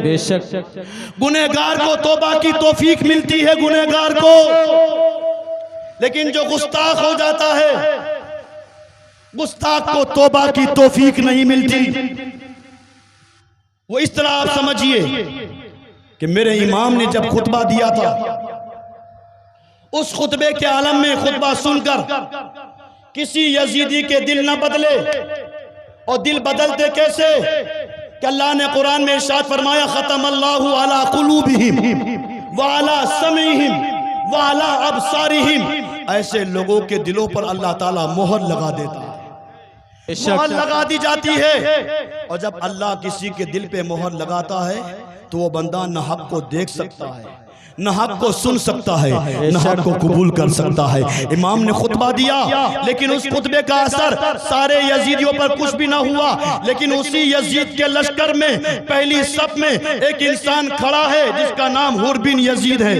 बेशक गुनहगार को तौबा की तौफीक मिलती है, गुनहगार को, लेकिन जो गुस्ताख हो जाता है, गुस्ताख को तौबा की तौफीक नहीं मिलती। वो इस तरह आप समझिए कि मेरे इमाम ने जब खुतबा दिया था, उस खुतबे के आलम में खुतबा सुनकर किसी यजीदी के दिल न बदले, और दिल बदलते कैसे कि अल्लाह ने कुरान में इरशाद फरमाया, खतमल्लाहु अला कुलूबिहिम व अला समीहिम व अला अबसारिहिम। ऐसे लोगों के दिलों पर अल्लाह ताला मोहर लगा देता है, मोहर लगा दी जाती है। और जब अल्लाह किसी के दिल पे मोहर लगाता है तो वो बंदा न हक को देख सकता है, न हक को सुन सकता है, न हक को कबूल कर सकता है। इमाम ने खुतबा दिया, लेकिन उस खुतबे का असर सारे यजीदियों पर कुछ भी ना हुआ। लेकिन उसी यजीद के लश्कर में पहली सफ में एक इंसान खड़ा है जिसका नाम हुर बिन यजीद है।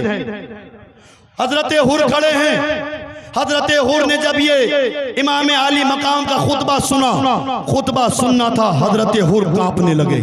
हजरत हुर खड़े हैं। हजरत हुर ने जब ये इमाम आली मकाम का खुतबा सुना, खुतबा सुनना था, हजरत हुर कांपने लगे,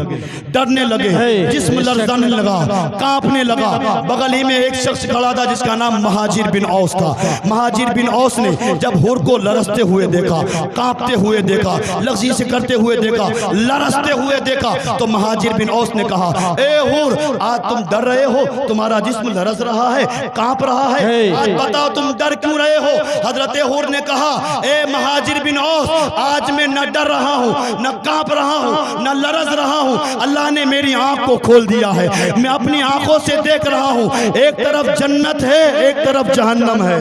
डरने लगे, जिस्म लरजाने लगा, कांपने लगा। बगल ही में एक शख्स खड़ा था जिसका नाम महाजिर बिन औस था। महाजिर बिन औस ने जब हुर को लरसते हुए देखा, कांपते हुए देखा, लग़ज़ी से करते हुए देखा, लरसते हुए देखा, तो महाजिर बिन औस ने कहा, ए हुर, आज तुम डर रहे हो? तुम्हारा जिस्म लरस रहा है, कांप रहा है, आज बताओ तुम डर क्यों रहे हो? हजरत हुर ने कहा, ए महाजिर बिन औस, आज मैं न डर रहा हूँ, न कांप रहा हूँ, न लरज रहा हूँ। अल्लाह ने मेरी आंख को खोल दिया है, मैं अपनी आंखों से देख रहा हूँ, एक तरफ जन्नत है, एक तरफ जहन्नम है।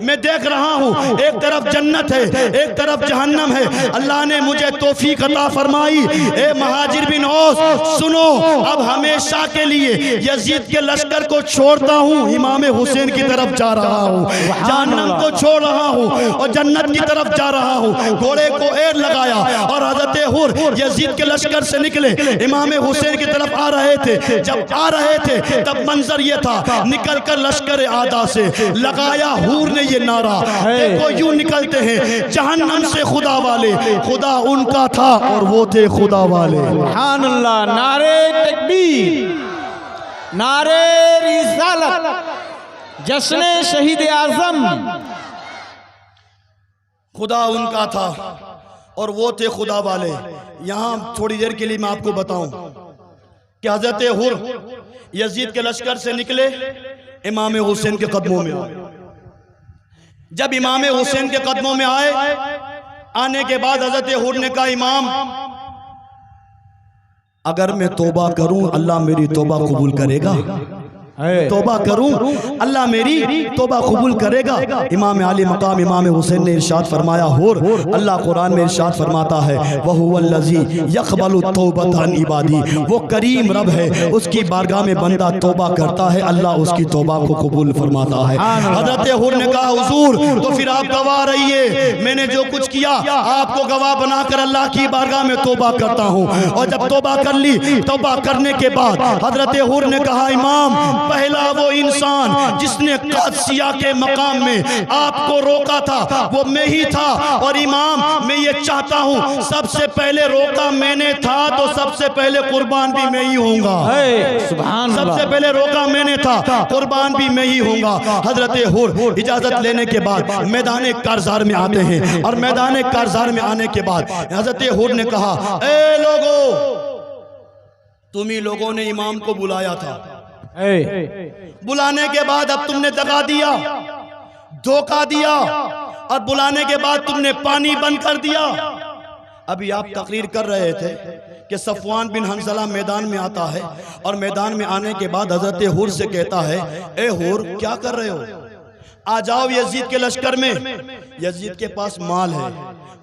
मैं देख रहा हूँ, एक तरफ जन्नत है, एक तरफ जहन्नम है। अल्लाह ने मुझे तौफीक अता फरमाई। ए महाजिर बिन औस, सुनो, अब हमेशा के लिए यजीद के लश्कर को छोड़ता हूँ, इमाम हुसैन की तरफ जा रहा हूँ, जहन्नम को छोड़ रहा हूँ और जन्नत की तरफ जा रहा हूँ। घोड़े को एर लगाया और हजरत हुर यजीद के लश्कर से निकले, इमाम हुसैन की तरफ आ रहे थे। जब आ रहे थे तब मंजर ये था, निकल कर लश्कर आदा से लगाया हुर ने ये नारा, देखो यूं निकलते हैं जहन्नम से खुदा वाले, खुदा उनका था और वो थे खुदा वाले। सुभान अल्लाह। नारे तकबीर, नारे रिसालत, जश्न शहीद आजम। खुदा उनका था और वो थे खुदा वाले। यहाँ थोड़ी देर के लिए मैं आपको बताऊं कि हजरत हुर यजीद के लश्कर से निकले, इमाम हुसैन के कदमों में आए। जब इमाम हुसैन के कदमों में आए, आने के बाद हजरत हुर ने कहा, इमाम, अगर मैं तौबा करूं अल्लाह मेरी तौबा कबूल करेगा? तौबा करूं अल्लाह मेरी तौबा कबूल करेगा? इमाम आली मकाम इमाम हुसैन ने इरशाद फरमाया, हुर, अल्लाह कुरान में इरशाद फरमाता है, वहुवल्लज़ी यक़बलु तौबत अन इबादी, वो करीम रब है, उसकी बारगाह में बंदा तौबा करता है, अल्लाह उसकी तौबा को कबूल फरमाता है। हज़रत हुर ने कहा, हुजूर, तो फिर आप गवाह रहिए, मैंने जो कुछ किया आपको गवाह बनाकर अल्लाह की बारगाह में तौबा करता हूँ। और जब तौबा कर ली, तौबा करने के बाद हज़रत हुर ने कहा, इमाम, पहला वो इंसान जिसने क़ादसिया के मकाम में आपको रोका था वो मैं ही था, और इमाम, मैं ये चाहता हूँ सबसे पहले रोका मैंने था तो सबसे पहले कुर्बान भी मैं ही होऊंगा। सबसे पहले रोका मैंने था, कुर्बान भी मैं ही होऊंगा। हजरत हुर इजाजत लेने के बाद मैदान कारज़ार में आते हैं, और मैदान कारज़ार में आने के बाद हजरत हुर ने कहा, ए लोगों, तुम ही लोगों ने इमाम को बुलाया था, बुलाने के बाद अब तुमने दगा दिया, धोखा दिया, और बुलाने के बाद तुमने पानी बंद कर दिया। अभी आप तकरीर कर रहे थे कि सफवान बिन हंसला मैदान में आता है, और मैदान में आने के बाद हजरत हुर से कहता है, ए हुर, क्या कर रहे हो? आ जाओ यजीद के लश्कर में, यजीद के पास माल है,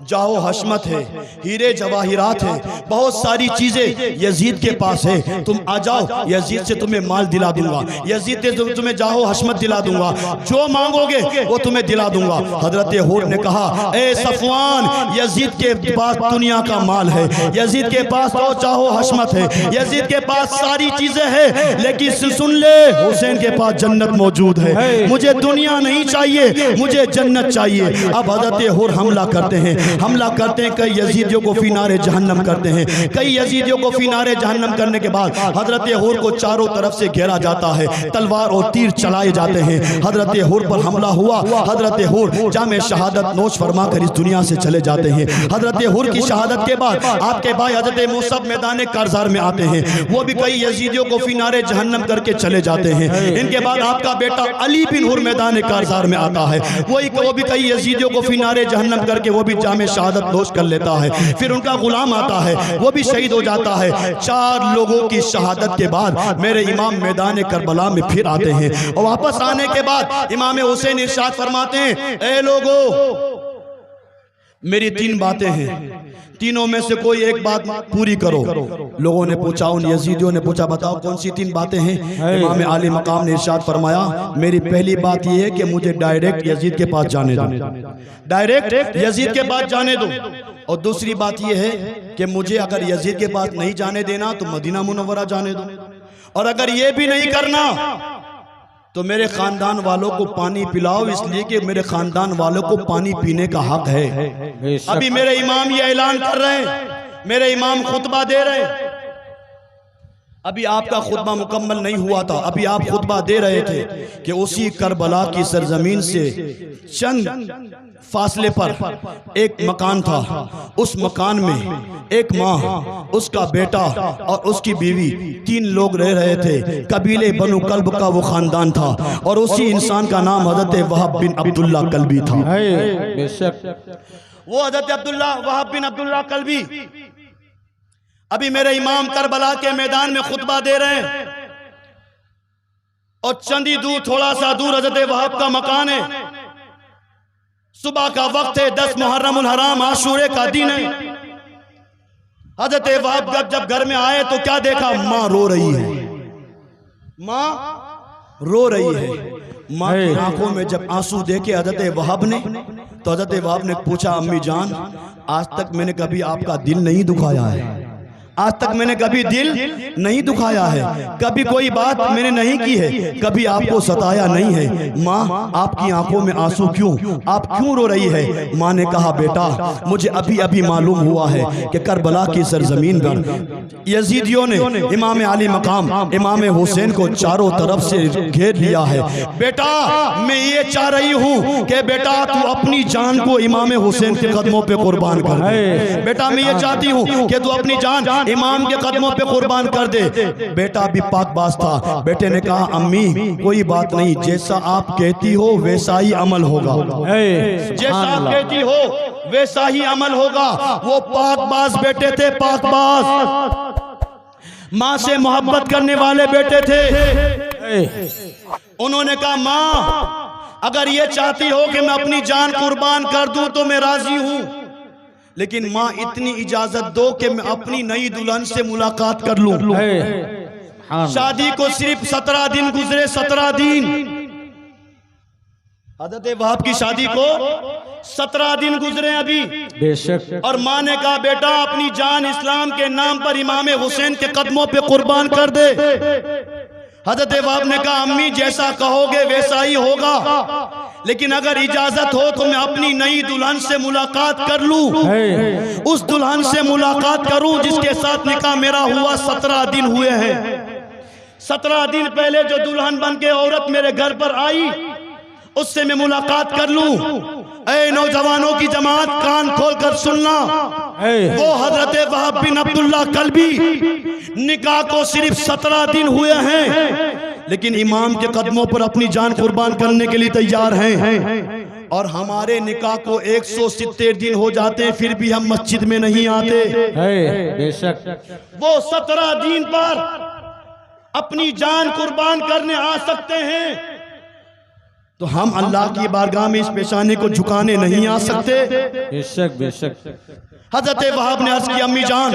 जाओ हशमत है, हीरे जवाहिरात है, बहुत सारी चीजें यजीद के पास है, तुम आ जाओ, यजीद से तुम्हें माल दिला दूंगा, यजीद से तुम्हें जाओ हशमत दिला दूंगा, जो मांगोगे वो तुम्हें दिला दूंगा। हजरत हुर ने कहा, ए सफवान, यजीद के पास दुनिया का माल है, यजीद के पास तो चाहो हशमत है, यजीद के पास सारी चीजें हैं, लेकिन सुन ले, हुसैन के पास जन्नत मौजूद है, मुझे दुनिया नहीं चाहिए, मुझे जन्नत चाहिए। अब हजरत हुर हमला करते हैं, कई यजीदियों को फिनारे जहन्नम करते हैं, कई यजीदियों को फिनारे जहन्नम करने के बाद हजरत हुर को चारों तरफ से घेरा जाता है, तलवार और तीर चलाए जाते हैं। हजरत हुर पर हमला हुआ, हजरत हुर जामे शहादत नोश फरमा कर इस दुनिया से चले जाते हैं। हजरत हुर की शहादत के बाद आपके भाई हजरत मूसा मैदान कारज़ार में आते हैं, वो भी कई यजीदियों को फिनारे जहन्नम करके चले जाते हैं। इनके बाद आपका बेटा अली बिन हुर मैदान कारज़ार में आता है, वो भी कई यजीदियों को फिनारे जहन्नम करके वो भी जामे शहादत नोश कर लेता है। फिर उनका गुलाम आता है, वो भी शहीद हो जाता है। 4 लोगों की शहादत के बाद मेरे इमाम मैदान करबला में फिर आते हैं, और वापस आने के बाद इमाम हुसैन इरशाद फरमाते हैं, ए लोगों, मेरी 3 बातें हैं, तीनों में से कोई एक बात पूरी करो। लोगों ने पूछा, उन यजीदियों ने पूछा, बताओ कौन सी 3 बातें हैं? इमाम आली मकाम ने इरशाद फरमाया, मेरी पहली बात यह है कि मुझे डायरेक्ट यजीद के पास जाने दो, डायरेक्ट यजीद के पास जाने दो। और दूसरी बात यह है कि मुझे अगर यजीद के पास नहीं जाने देना तो मदीना मुनव्वरा जाने दो, और अगर ये भी नहीं करना तो मेरे खानदान वालों को पानी पिलाओ, इसलिए कि मेरे खानदान वालों को पानी पीने का हक है। अभी मेरे इमाम ये ऐलान कर रहे हैं, मेरे इमाम खुतबा दे रहे हैं। अभी आपका खुतबा मुकम्मल नहीं हुआ था, अभी आप खुतबा दे रहे थे कि उसी करबला की सरजमीन से चंद फासले पर एक मकान था। उस मकान में एक माँ, उसका बेटा और उसकी बीवी, 3 लोग रह रहे थे। कबीले बनु कल्ब का वो खानदान था और उसी इंसान का नाम हजरत वहाब बिन अब्दुल्ला कल्बी था। बेशक वो हजरत अब्दुल्ला वहाब बिन अब्दुल्ला कल्बी अभी मेरे इमाम करबला के मैदान में खुतबा दे रहे हैं और चंदी दूर, थोड़ा सा दूर हजरत वहाब का मकान है। सुबह का वक्त है, 10 मुहर्रमुल हराम आशूरे का दिन है। हजरत वहाब जब घर में आए तो क्या देखा? माँ रो रही है, माँ रो रही है। माँ की आंखों में जब आंसू देखे हजरत वहाब ने, तो हजरत वहाब ने पूछा, अम्मी जान, आज तक मैंने कभी आपका दिल नहीं दुखाया है, आज तक मैंने कभी दिल नहीं दुखाया है, कभी कोई बात मैंने नहीं की है, कभी आपको सताया नहीं है। माँ, आपकी आंखों में आंसू क्यों, आप क्यों रो रही है? माँ ने कहा, बेटा मुझे अभी अभी मालूम हुआ है कि करबला की सरजमीन पर यजीदियों ने इमाम आली मकाम इमाम हुसैन को चारों तरफ से घेर लिया है। बेटा मैं ये चाह रही हूँ कि बेटा तू अपनी जान को इमाम हुसैन के कदमों पे कुर्बान कर दे। बेटा मैं ये चाहती हूँ कि तू अपनी जान इमाम के कदमों पे कुर्बान कर दे। बेटा भी पाकबाज था। बेटे ने कहा, अम्मी कोई बात नहीं, जैसा आप कहती हो वैसा ही अमल होगा, जैसा आप कहती हो वैसा ही अमल होगा। वो पाकबाज बेटे थे, पाकबाज, माँ से मोहब्बत करने वाले बेटे थे। उन्होंने कहा, माँ अगर ये चाहती हो कि मैं अपनी जान कुर्बान कर दूं तो मैं राजी हूं, लेकिन माँ इतनी इजाजत दो कि मैं अपनी नई दुल्हन से मुलाकात कर लूं। शादी को सिर्फ 17 दिन गुजरे, 17 दिन। हजरत वहाब की शादी को 17 दिन गुजरे अभी। बेशक। और माँ ने कहा, बेटा अपनी जान इस्लाम के नाम पर इमाम हुसैन के कदमों पे कुर्बान कर दे। हजरत वहाब ने कहा, अम्मी जैसा कहोगे वैसा ही होगा, लेकिन अगर इजाजत हो तो मैं अपनी नई दुल्हन से मुलाकात कर लूं, उस दुल्हन से मुलाकात करूं जिसके साथ निकाह मेरा हुआ 17 दिन हुए हैं। 17 दिन पहले जो दुल्हन बन के औरत मेरे घर पर आई, उससे मैं मुलाकात कर लूं। ऐ नौजवानों की जमात, कान खोलकर सुनना, वो हजरत वहाब बिन अब्दुल्ला कल्बी निकाह को सिर्फ 17 दिन हुए हैं, लेकिन इमाम के कदमों पर अपनी जान कुर्बान करने के लिए तैयार हैं। और हमारे निकाह को 170 दिन हो जाते हैं, फिर भी हम मस्जिद में नहीं आते। बेशक। वो 17 दिन पर अपनी जान कुर्बान करने आ सकते हैं, तो हम अल्लाह की बारगाह में इस पेशानी को झुकाने नहीं आ सकते। बेशक बेशक। हजरत वहाब ने अर्ज की, अम्मी जान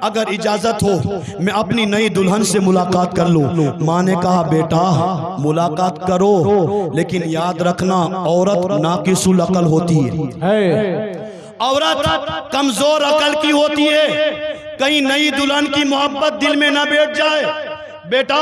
अगर इजाजत हो मैं अपनी नई दुल्हन से मुलाकात कर लूं। माँ ने कहा, बेटा मुलाकात करो, लेकिन याद रखना औरत नाकिसुल अकल होती है, औरत कमजोर अकल की होती है। कहीं नई दुल्हन की मोहब्बत दिल में ना बैठ जाए। बेटा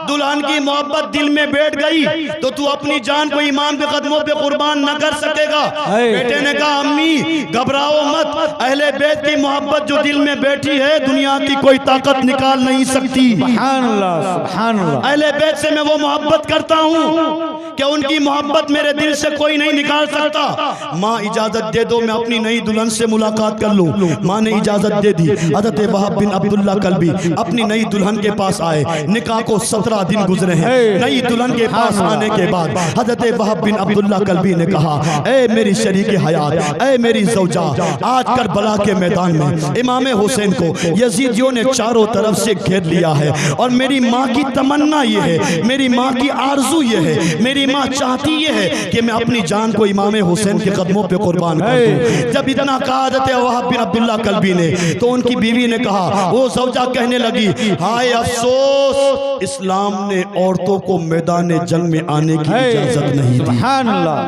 दुल्हन की मोहब्बत दिल में बैठ गई तो तू अपनी जान को इमाम के कदमों पे कुर्बान न कर सकेगा। बेटे ने कहा, अम्मी घबराओ मत, अहले बैत की मोहब्बत जो दिल में बैठी है दुनिया की कोई ताकत निकाल नहीं सकती। सुभान अल्लाह, सुभान अल्लाह। अहले बैत से मैं वो मोहब्बत करता हूँ कि उनकी मोहब्बत मेरे दिल से कोई नहीं निकाल सकता। माँ इजाजत दे दो मैं अपनी नई दुल्हन से मुलाकात कर लूँ। माँ ने इजाजत दे दी। हजरत वहाब बिन अब्दुल्ला कल्बी अपनी नई दुल्हन के पास आए। निकाह को 17 दिन गुजरे हैं। नई दुल्हन के पास आने के बाद हजरत वहाब बिन अब्दुल्ला कल्बी ने कहा, ए मेरी शरीक हयात, ए मेरी ज़ौजा, आज करबला के मैदान में इमाम हुसैन को यजीदियों ने चारों तरफ से घेर लिया है और मेरी माँ की तमन्ना ये है, मेरी माँ की आरजू ये है, मेरी माँ चाहती ये है कि मैं अपनी जान को इमाम हुसैन के कदमों पे कुर्बान कर दूं। जब इतना कहा हजरत वहाब बिन अब्दुल्ला कल्बी ने, तो उनकी बीवी ने कहा, वो ज़ौजा कहने लगी, हाय अफसोस, इस्लाम ने औरतों को मैदान जंग में आने की इजाजत नहीं दी। सुभान अल्लाह।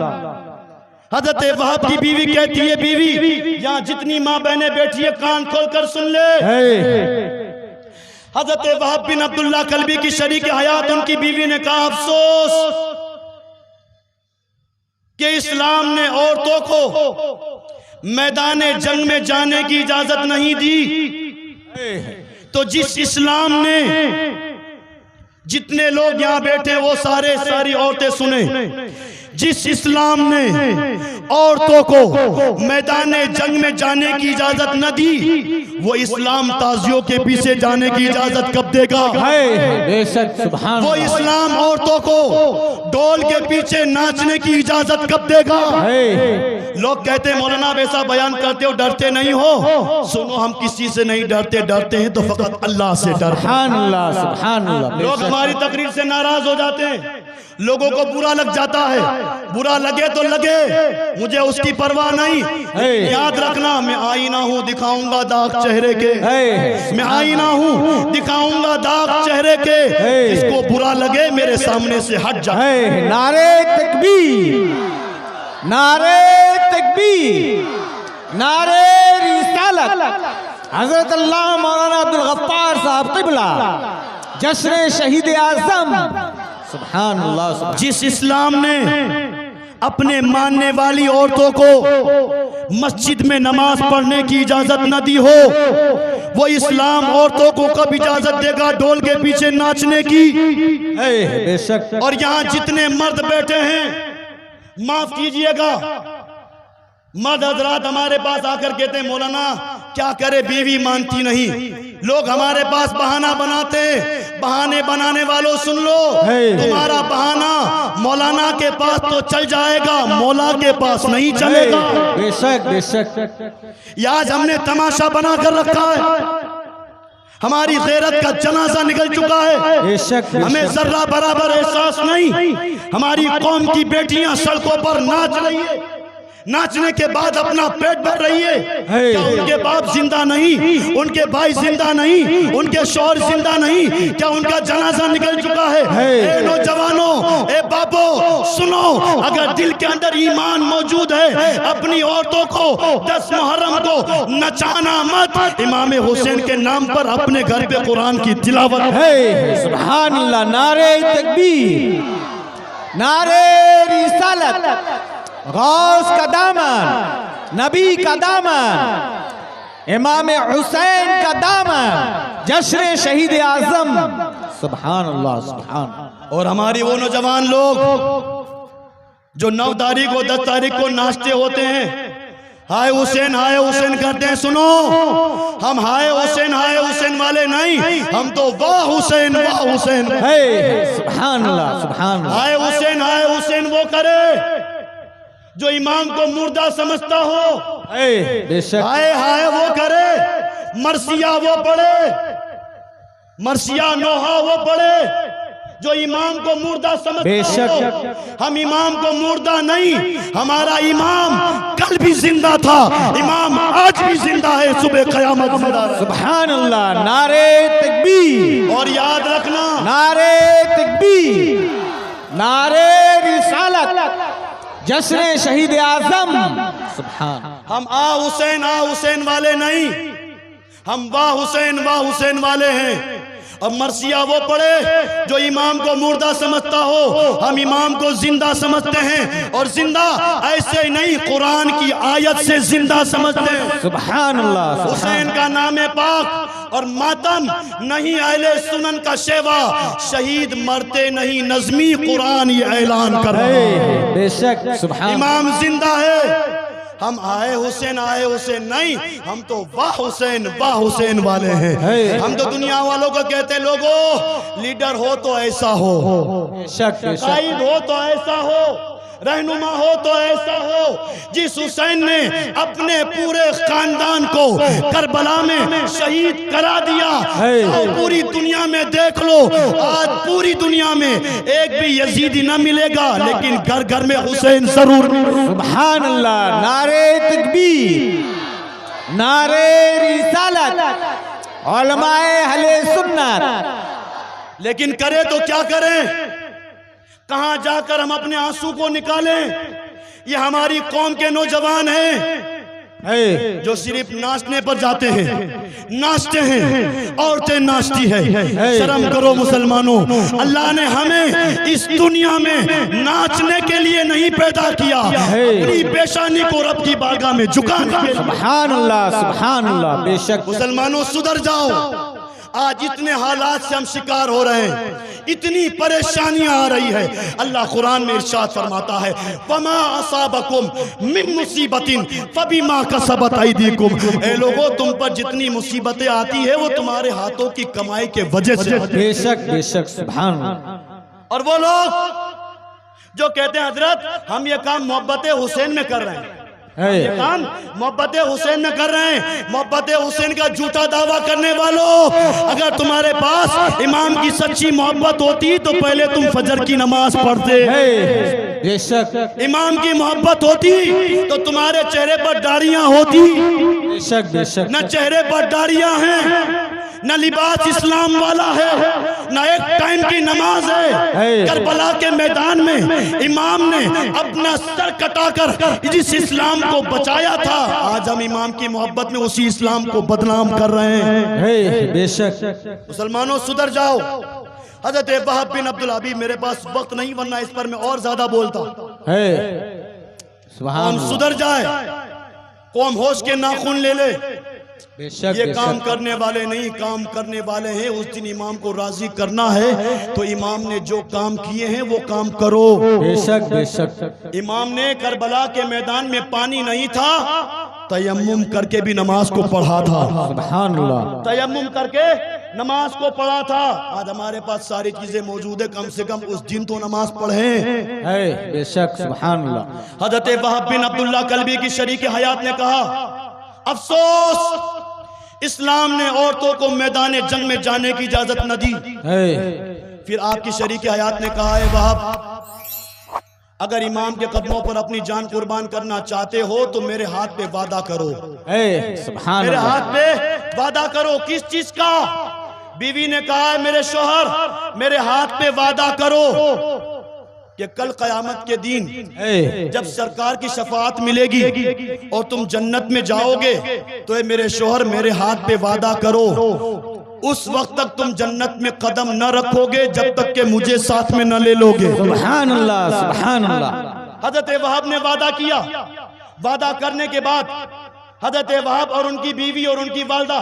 हजरत वहाब की बीवी कहती है, बीवी यहाँ जितनी माँ बहनें बैठी है कान खोलकर सुन ले। हजरत वहाब बिन अब्दुल्ला कल्बी की शरीक हयात उनकी बीवी ने कहा, अफसोस कि इस्लाम ने औरतों को मैदान जंग में जाने की इजाजत नहीं दी, तो जिस इस्लाम ने, जितने लोग यहाँ बैठे वो सारी औरतें सुने, जिस इस्लाम ने औरतों को मैदान जंग में जाने की इजाजत न दी, वो इस्लाम ताजियों के पीछे जाने की इजाजत कब देगा? बेशक, सुभान। वो इस्लाम औरतों को ढोल के पीछे नाचने की इजाजत कब देगा? लोग कहते हैं मौलाना वैसा बयान करते हो, डरते नहीं हो। सुनो, हम किसी से नहीं डरते, डरते हैं तो फकत अल्लाह से डरते हैं। लोग हमारी तकरीर से नाराज हो जाते हैं, लोगों को बुरा लग जाता है, बुरा लगे तो लगे, मुझे उसकी परवाह नहीं। याद रखना, मैं आईना हूँ दिखाऊंगा दाग चेहरे के, मैं आईना हूँ दिखाऊंगा दाग चेहरे के, जिसको बुरा लगे मेरे सामने से हट जाए। नारे तकबीर, नारे तकबीर, नारे रिसालत। हजरत अल्लाह मौलाना अब्दुल गफ्फार साहब क़िबला, जश्न शहीद आज़म। सुभान अल्लाह। जिस इस्लाम ने अपने मानने वाली औरतों को मस्जिद में नमाज पढ़ने की इजाजत न दी हो, वो इस्लाम औरतों को कब इजाजत देगा ढोल के पीछे नाचने की? बेशक। और यहाँ जितने मर्द बैठे हैं, माफ कीजिएगा, मर्द हजरात हमारे पास आकर कहते हैं मौलाना क्या करे, बीवी मानती नहीं। लोग हमारे पास बहाना बनाते, बहाने बनाने वालों सुन लो, तुम्हारा बहाना मौलाना के पास तो चल जाएगा, मौला के पास नहीं चलेगा। बेशक, बेशक। आज हमने तमाशा बना कर रखा है, हमारी गैरत का जनाजा निकल चुका है। बेशक, हमें जर्रा बराबर एहसास नहीं। हमारी कौम की बेटियां सड़कों पर नाच रही है, नाचने के बाद अपना पेट भर रही है। क्या उनके बाप जिंदा नहीं, उनके भाई जिंदा नहीं, उनके शौहर जिंदा नहीं? क्या उनका जनाजा निकल चुका है? ए नौजवानों, ए बाबो, सुनो, अगर दिल के अंदर ईमान मौजूद है, अपनी औरतों को 10 मुहर्रम को नचाना मत। इमाम हुसैन के नाम पर अपने घर पे कुरान की तिलावत है। सुभान अल्लाह। नारे तकबीर, नारे रिसालत। गौस का दामन, नबी का दामन, इमाम हुसैन का दामन, जश्न शहीद आज़म। सुभान अल्लाह, सुभान। और हमारी वो नौजवान लोग जो 9 तारीख और 10 तारीख को नाचते होते हैं, हाय हुसैन करते हैं। सुनो, हम हाय हुसैन वाले नहीं, हम तो वाह हुसैन है। सुभान अल्लाह, सुभान। हाय हुसैन वो करे जो इमाम को मुर्दा समझता हो। बेशक। हाय वो करे, मरसिया वो पढ़े, मरसिया नोहा वो पढ़े जो इमाम को मुर्दा समझता हो। हम इमाम को मुर्दा नहीं, हमारा इमाम कल भी जिंदा था, इमाम आज भी जिंदा है, सुबह क़यामत जिंदा है। सुभान अल्लाह। नारे तकबीर। और याद रखना, नारे तकबीर, नारे रिसालत, जश्न शहीद आज़म। सुभान। हम आ हुसैन वाले नहीं, हम वाह हुसैन वाले हैं। अब मरसिया वो पढ़े जो इमाम को मुर्दा समझता हो, हम इमाम को जिंदा समझते हैं, और जिंदा ऐसे नहीं, कुरान की आयत से जिंदा समझते हैं। सुभान अल्लाह। हुसैन का नाम पाक और मातम नहीं, अहले सुनन का शेवा, शहीद मरते नहीं, नज़मी कुरान ये ऐलान कर रहे हैं। बेशक, सुभान। इमाम जिंदा है। हम आए हुसैन नहीं, हम तो वाह हुसैन वाले हैं। हम तो दुनिया वालों को कहते हैं, लोगों लीडर हो तो ऐसा हो, कायद हो तो ऐसा हो, रहनुमा हो तो ऐसा हो। जिस हुसैन ने अपने पूरे खानदान को करबला में शहीद करा दिया, और पूरी दुनिया में देख लो, आज पूरी दुनिया में एक भी यजीदी न मिलेगा, लेकिन घर घर में हुसैन जरूर। सुभान अल्लाह। नारे तकबीर, नारे रिसालत, उलमाए अहले सुन्नत। लेकिन करे तो क्या करें, कहां जाकर हम अपने आंसू को निकालें? ये हमारी कौम के नौजवान हैं जो सिर्फ नाचने पर जाते हैं, नाचते हैं, औरतें नाचती है। शर्म करो मुसलमानों, अल्लाह ने हमें इस दुनिया में नाचने के लिए नहीं पैदा किया, अपनी पेशानी को रब की बारगाह में झुकाने के लिए। सुभान अल्लाह, सुभान अल्लाह। बेशक। मुसलमानों सुधर जाओ, आज इतने हालात से हम शिकार हो रहे हैं, इतनी परेशानियां आ रही है। अल्लाह कुरान में इरशाद फरमाता है, वमा असाबकुम मिन मुसीबतिन फबिमा कसबत अयदीकुम। ए लोगों, तुम पर जितनी मुसीबतें आती है वो तुम्हारे हाथों की कमाई के वजह से। बेशक बेशक, सुभान अल्लाह। और वो लोग जो कहते हैं हजरत हम ये काम मोहब्बत हुसैन में कर रहे हैं, ये काम मोहब्बत हुसैन में कर रहे हैं, मोहब्बत हुसैन का झूठा दावा करने वालों, अगर तुम्हारे पास इमाम की सच्ची मोहब्बत होती तो पहले तुम फजर की नमाज पढ़ते। बेशक, इमाम की मोहब्बत होती तो तुम्हारे चेहरे पर दाढ़ियां होती। बेशक बेशक, न चेहरे पर दाढ़ियां हैं, न लिबास इस्लाम वाला है, न एक टाइम की नमाज है। करबला के मैदान में इमाम ने अपना सर कटाकर जिस इस्लाम को बचाया था, आज हम इमाम की मोहब्बत में उसी इस्लाम को बदनाम कर रहे हैं। बेशक, मुसलमानों सुधर जाओ। हजरत वहाब बिन अब्दुल हबीब, मेरे पास वक्त नहीं वरना इस पर मैं और ज्यादा बोलता। सुभान कौम सुधर जाए, कौम होश के नाखून ले ले। बेशक, ये काम करने वाले नहीं, काम करने वाले हैं। उस दिन इमाम को राजी करना है तो इमाम ने जो काम किए हैं वो काम करो। बेशक बेशक, इमाम ने करबला के मैदान में पानी नहीं था, तयम्मुम करके भी नमाज को पढ़ा था। सुभान अल्लाह, तयम्मुम करके नमाज को पढ़ा था। आज हमारे पास सारी चीजें मौजूद है, कम से कम उस दिन तो नमाज पढ़े। बेशक, सुभान अल्लाह। हजरत वहाब बिन अब्दुल्लाह कल्बी की शरीक हयात ने कहा, अफसोस इस्लाम ने औरतों को मैदान जंग में जाने की इजाजत न दी। फिर आपकी शरीक हयात ने कहा है, वहाब अगर इमाम के कदमों पर अपनी जान कुर्बान करना चाहते हो तो मेरे हाथ पे वादा करो। सुभान मेरे अल्लाह, हाथ पे वादा करो। किस चीज का? बीवी ने कहा है, मेरे शोहर मेरे हाथ पे वादा करो कि कल कयामत के दिन जब सरकार की शफाअत मिलेगी और तुम जन्नत में जाओगे तो ये मेरे शोहर मेरे हाथ पे वादा करो, उस वक्त तक तुम जन्नत में कदम न रखोगे जब तक कि मुझे साथ में न ले लोगे। सुभान अल्लाह, सुभान अल्लाह। हजरत वहाब ने वादा किया। वादा करने के बाद हजरत वहाब और उनकी बीवी और उनकी वालदा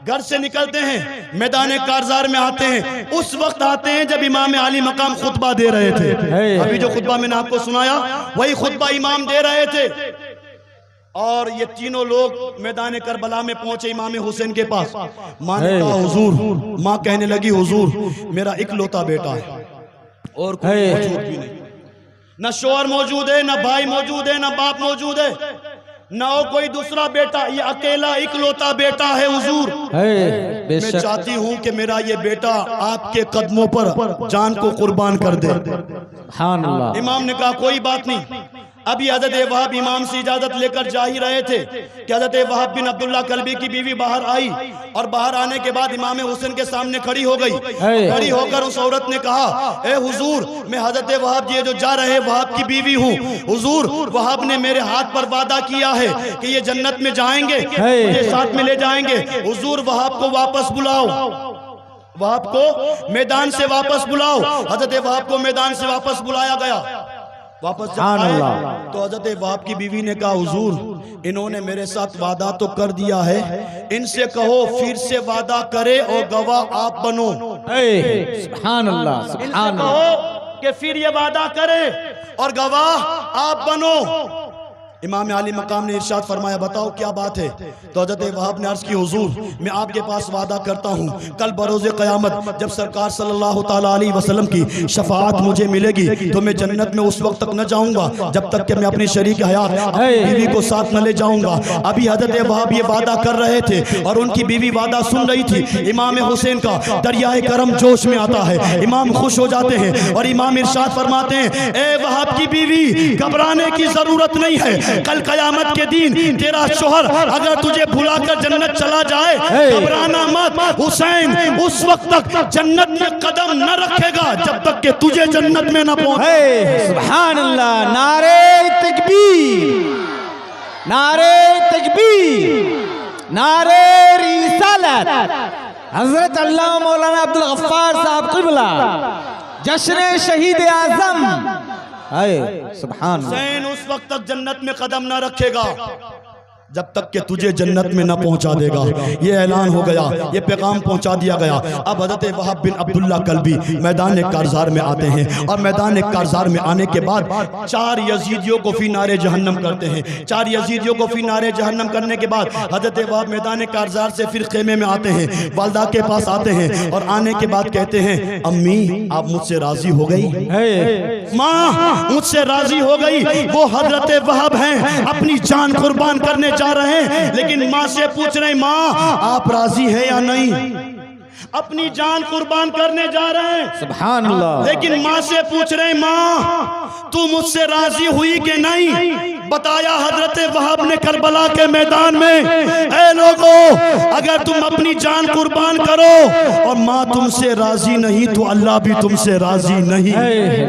घर से निकलते हैं, मैदान कारजार में आते हैं। उस वक्त आते हैं जब इमाम आली मकाम खुतबा दे रहे थे। अभी जो खुतबा मैंने आपको सुनाया वही खुतबा इमाम दे रहे थे। और ये तीनों लोग मैदान करबला में पहुंचे इमाम हुसैन के पास। माँ ने कहा, हुजूर, माँ कहने लगी, हुजूर मेरा इकलौता बेटा है और कोई मौजूद भी नहीं, न शोहर मौजूद है, न भाई मौजूद है, न बाप मौजूद है, न हो कोई दूसरा बेटा, ये अकेला इकलौता बेटा है हुजूर। मैं चाहती हूँ कि मेरा ये बेटा आपके कदमों पर जान को कुर्बान कर दे। इमाम ने कहा, कोई बात नहीं। अभी हजरत वहाब इमाम से इजाजत लेकर जा ही रहे थे कि हजरत वहाब बिन अब्दुल्लाह कल्बी की बीवी बाहर आई और बाहर आने के बाद इमाम हुसैन के सामने खड़ी हो गई। खड़ी होकर उस औरत ने कहा, ए हुजूर, मैं हजरत वहाब ये जो जा रहे वहाब की बीवी हूँ। हुजूर, वहाब ने मेरे हाथ पर वादा किया है कि ये जन्नत में जाएंगे, मुझे साथ में ले जाएंगे। हुजूर, वहाब को वापस बुलाओ, वहाब को मैदान से वापस बुलाओ। हजरत वहाब को मैदान से वापस बुलाया गया। वापस जब आए तो हजरत वहाब की बीवी ने कहा, हुजूर, इन्होंने मेरे साथ वादा तो कर दिया है, इनसे कहो फिर से वादा करे और गवाह आप बनो। सुभान अल्लाह, सुभान अल्लाह। कहो कि फिर ये वादा करे और गवाह आप बनो। इमाम आली मकाम ने इरशाद फरमाया, बताओ क्या बात है? तो हजरत वहाब ने अर्ज की, हुजूर, मैं आपके पास वादा करता हूँ कल बरोज़े क़यामत जब सरकार सल्लल्लाहु ताला अलैहि वसल्लम की शफाअत मुझे मिलेगी तो मैं जन्नत में उस वक्त तक न जाऊँगा जब तक कि मैं अपनी शरीक हयात अपनी बीवी को साथ न ले जाऊँगा। अभी हजरत वहाब ये वादा कर रहे थे और उनकी बीवी वादा सुन रही थी। इमाम हुसैन का दरियाए करम जोश में आता है, इमाम खुश हो जाते हैं और इमाम इरशाद फरमाते हैं, ए वहाब की बीवी, घबराने की जरूरत नहीं है। कल कयामत के दिन तेरा शोहर अगर तुझे भुलाकर जन्नत चला जाए, घबराना मत। हुसैन उस वक्त तक जन्नत में कदम न रखेगा जब तक कि तुझे जन्नत में न पहुंचे। सुभान अल्लाह, नारे तकबीर, नारे तकबीर, नारे रिसालत। हजरत अल्लाह मौलाना अब्दुल गफ्फार साहब क़िबला, जश्न शहीद आज़म। सुभान। हुसैन उस वक्त तक जन्नत में कदम न रखेगा जब तक कि तुझे जन्नत में न पहुंचा देगा। ये ऐलान हो गया, ये पैगाम पहुंचा दिया गया। अब हज़रत वहाब बिन अब्दुल्ला कल्बी मैदान कारज़ार में आते हैं और मैदान कारज़ार में आने के बाद 4 यजीदियों को फी नारे जहन्नम करते हैं। 4 यजीदियों को फी नारे जहन्नम करने के बाद हज़रत वहाब मैदान कारज़ार से फिर खेमे में आते हैं, वालदा के पास आते हैं और आने के बाद कहते हैं, अम्मी आप मुझसे राजी हो गई, माँ मुझसे राजी हो गई। वो हज़रत वहाब हैं, अपनी जान कुर्बान करने जा रहे हैं, लेकिन माँ से पूछ रहे हैं, माँ आप राजी है या नहीं? अपनी जान कुर्बान करने जा रहे हैं, सुभान अल्लाह, लेकिन माँ से पूछ रहे हैं, माँ तू मुझसे राजी हुई कि नहीं? बताया हजरत वहाब ने करबला के मैदान में, ऐ लोगों अगर तुम अपनी जान कुर्बान करो और माँ तुमसे राजी नहीं तो अल्लाह भी तुमसे राजी नहीं।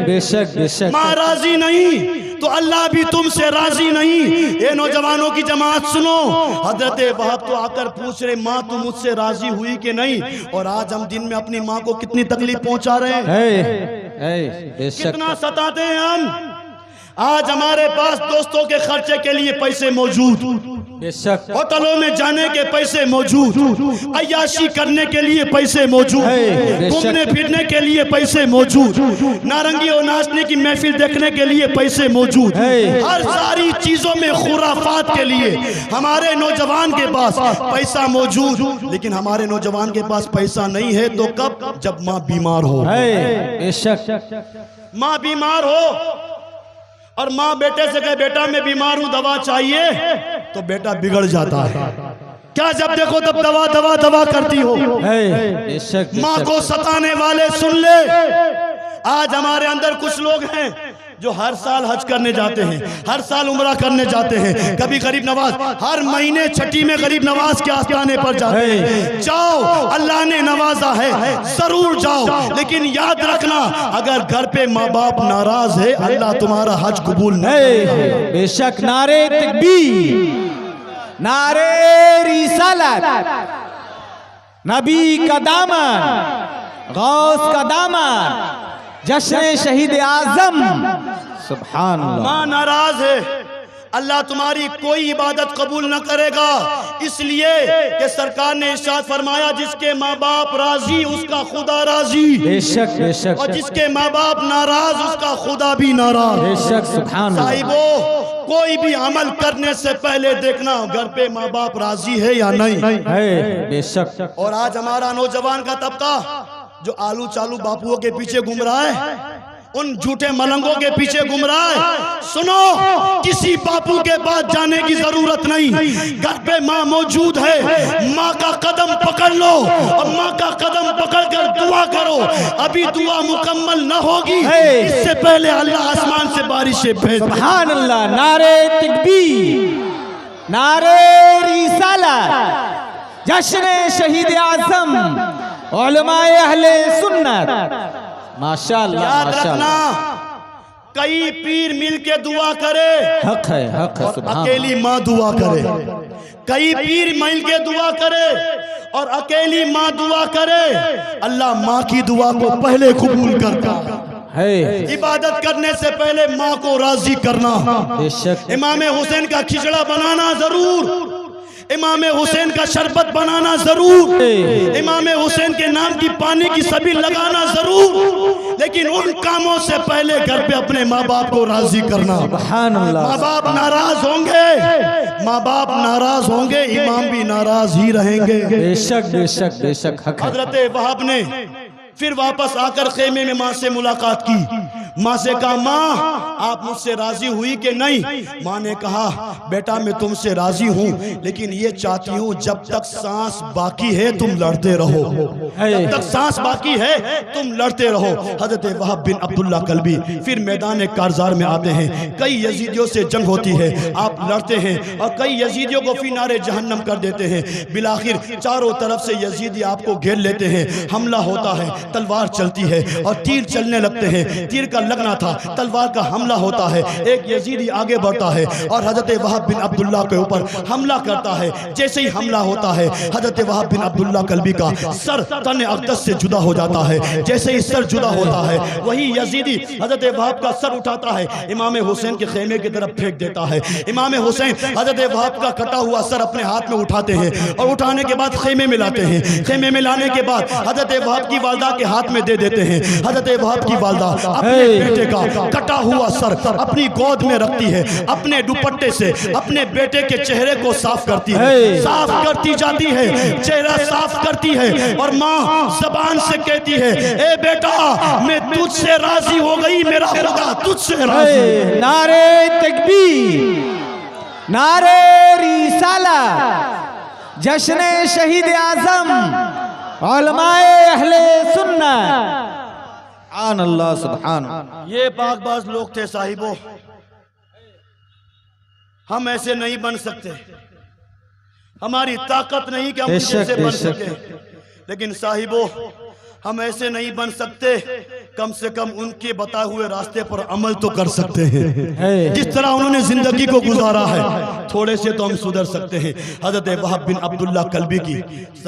बेशक बेशक, माँ राजी नहीं तो अल्लाह भी तुमसे राजी नहीं। ये नौजवानों की जमात सुनो, हजरत वहाब तो आकर पूछ रहे, माँ तू मुझसे राजी हुई कि नहीं? और आज हम दिन में अपनी माँ को कितनी तकलीफ पहुंचा रहे हैं, कितना सताते हैं हम। आज हमारे पास दोस्तों के खर्चे के लिए पैसे मौजूद, होटलों में जाने के पैसे मौजूद, अय्याशी करने के लिए पैसे मौजूद, घूमने फिरने के लिए पैसे मौजूद, नारंगी और नाचने की महफिल देखने के लिए पैसे मौजूद, हर सारी चीजों में खुराफात के लिए हमारे नौजवान के पास पैसा मौजूद। लेकिन हमारे नौजवान के पास पैसा नहीं है तो कब? जब माँ बीमार हो। बेशक माँ बीमार हो और माँ बेटे से कहे, बेटा मैं बीमार हूं दवा चाहिए, तो बेटा बिगड़ जाता है। क्या जब देखो तब दवा दवा दवा करती हो। माँ को सताने वाले सुन ले, आज हमारे अंदर कुछ लोग हैं जो हर साल हज करने जाते हैं, हर साल उम्रा करने जाते हैं, कभी गरीब नवाज, हर महीने छठी में गरीब नवाज के आस्थाने पर जाते हैं। जाओ, अल्लाह ने नवाजा है, जरूर जाओ, लेकिन याद रखना अगर घर पे माँ बाप नाराज है अल्लाह तुम्हारा हज कबूल नहीं। बेशक नारे तकबीर, नारे रिसालत, नबी का दामन, गौस का दामन, जश्न शहीद आजम, सुभान अल्लाह। माँ नाराज है, अल्लाह तुम्हारी कोई इबादत कबूल न करेगा, इसलिए कि सरकार ने इरशाद फरमाया, जिसके माँ बाप राजी उसका खुदा राजी। बेशक बेशक, और जिसके माँ बाप नाराज उसका खुदा भी नाराज। बेशक सुभान अल्लाह। साहिबो, कोई भी अमल करने से पहले देखना घर पे माँ बाप राजी है या नहीं है। बेशक। और आज हमारा नौजवान का तबका जो आलू चालू बापुओं के पीछे घूम रहा है, उन झूठे मलंगों के पीछे घूम रहा है। सुनो, किसी बापू के पास जाने की जरूरत नहीं, घर पे माँ मौजूद है, माँ का कदम पकड़ लो और माँ का कदम पकड़कर दुआ करो। अभी दुआ मुकम्मल न होगी, इससे पहले अल्लाह आसमान से बारिशें भेज। सुभान अल्लाह। नारे तकबीर, नारे रिसालत, जश्न शहीद आजम, उलमाए अहले सुन्नत। माशाअल्लाह याद माशाअल्लाह। रखना, कई पीर मिल के दुआ करे, हक है हक है, और अकेली माँ दुआ करे। कई पीर मिल के दुआ करे और अकेली माँ दुआ करे, अल्लाह माँ की दुआ को पहले कबूल करता है। इबादत करने से पहले माँ को राजी करना। इमाम हुसैन का खिचड़ा बनाना जरूर, इमाम हुसैन का शरबत बनाना जरूर, इमाम हुसैन के नाम की पानी की सभी लगाना जरूर, लेकिन उन कामों से पहले घर पे अपने माँ बाप को राजी करना। माँ बाप नाराज होंगे, माँ बाप नाराज होंगे, इमाम भी नाराज ही रहेंगे। बेशक बेशक बेशक। हजरत वहाब ने फिर वापस आकर खेमे में माँ से मुलाकात की। माँ से कहा, माँ आप मुझसे राजी हुई कि नहीं? माँ ने कहा, बेटा मैं तुमसे राजी हूँ, लेकिन ये चाहती हूँ जब तक सांस बाकी है तुम लड़ते रहो, जब तक सांस बाकी है तुम लड़ते रहो। हजरत वहाब बिन अब्दुल्ला कल्बी फिर मैदान कारज़ार में आते हैं। कई यजीदियों से जंग होती है, आप लड़ते हैं और कई यजीदियों को फी नारे जहन्नम कर देते हैं। बिलाखिर चारों तरफ से यजीदी आपको घेर लेते हैं, हमला होता है, तलवार चलती है और तीर चलने लगते हैं। तीर का लगना था, तलवार का हमला होता है, एक यजीदी आगे बढ़ता है और हजरत वहाब बिन अब्दुल्ला के ऊपर हमला करता है। जैसे ही हमला होता है हजरत वहाब बिन अब्दुल्ला कल्बी का सर तन अक़दस से जुदा हो जाता है। जैसे ही सर जुदा होता है वही यजीदी हजरत वहाब का सर उठाता है, इमाम हुसैन के खेमे की तरफ फेंक देता है। इमाम हुसैन हजरत वहाब का कटा हुआ सर अपने हाथ में उठाते हैं और उठाने के बाद खेमे में लाते हैं। खेमे में लाने के बाद हजरत वहाब की वालदा के हाथ में दे देते हैं। हजरत वहाब की वालदा अपने बेटे का कटा हुआ सर अपनी गोद में रखती है, अपने दुपट्टे से अपने बेटे के चेहरे को साफ करती है, साफ करती जाती है, चेहरा साफ करती है और माँ ज़बान से कहती है, ए बेटा मैं तुझसे राजी हो गई, मेरा खुदा तुझसे राजी। नारे तकबीर, नारे रिसालत, जश्न शहीद आज़म, उलमाए अहले सुन्नत। सुभान अल्लाह, सुभान। ये बागबाज लोग थे साहिबो, हम ऐसे नहीं बन सकते, हमारी ताकत नहीं कि हम ऐसे बन सके, लेकिन साहिबो हम ऐसे नहीं बन सकते, कम से कम उनके बताए हुए रास्ते पर अमल तो कर सकते हैं। जिस तरह उन्होंने जिंदगी को गुजारा है थोड़े से तो हम सुधर सकते हैं। हजरत वहाब बिन अब्दुल्ला कल्बी की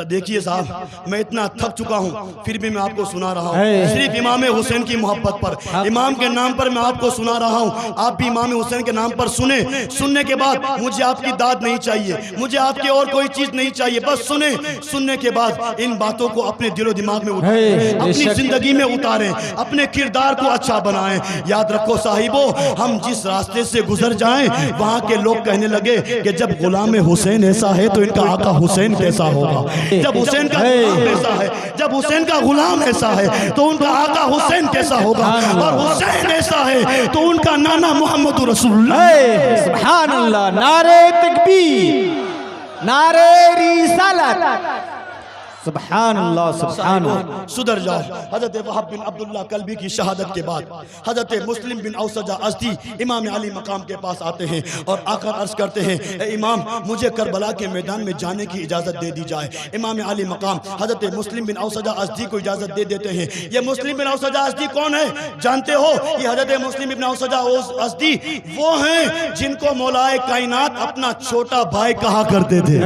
देखिए साहब, मैं इतना थक चुका हूँ फिर भी मैं आपको सुना रहा हूँ, सिर्फ इमाम हुसैन की मोहब्बत पर, इमाम के नाम पर मैं आपको सुना रहा हूँ। आप भी इमाम हुसैन के नाम पर सुने, सुनने के बाद मुझे आपकी दाद नहीं चाहिए, मुझे आपकी और कोई चीज नहीं चाहिए, बस सुने, सुनने के बाद इन बातों को अपने दिलो दिमाग में उतारें, अपनी जिंदगी में उतारें, अपने किरदार को अच्छा बनाएं। याद रखो साहिबो, हम जिस रास्ते से गुजर जाएं वहां के लोग कहने लगे कि जब गुलाम हुसैन ऐसा है तो इनका आका हुसैन कैसा होगा। जब हुसैन का गुलाम ऐसा है, जब हुसैन का गुलाम ऐसा है तो उनका आका हुसैन कैसा होगा, और हुसैन ऐसा है तो उनका नाना मोहम्मद रसूलुल्लाह। सुभान अल्लाह, नारे तकबीर, नारे रिसालत, सुभान अल्लाह, सुभान अल्लाह। सुधर जाओ। हजरत वहाब बिन अब्दुल्ला कल्बी की शहादत के बाद हजरत मुस्लिम बिन औसजा अज़दी इमाम अली मकाम के पास आते हैं और आकर अर्ज करते हैं, ए इमाम मुझे करबला के मैदान में जाने की इजाज़त दे दी जाए। इमाम अली मकाम हजरत मुस्लिम बिन औसजा अज़दी को इजाज़त दे देते हैं। ये मुस्लिम बिन औसजा अज़दी कौन है जानते हो? ये हजरत मुस्लिम बिन औसजा अज़दी वो हैं जिनको मौलाए कायनात अपना छोटा भाई कहा करते थे,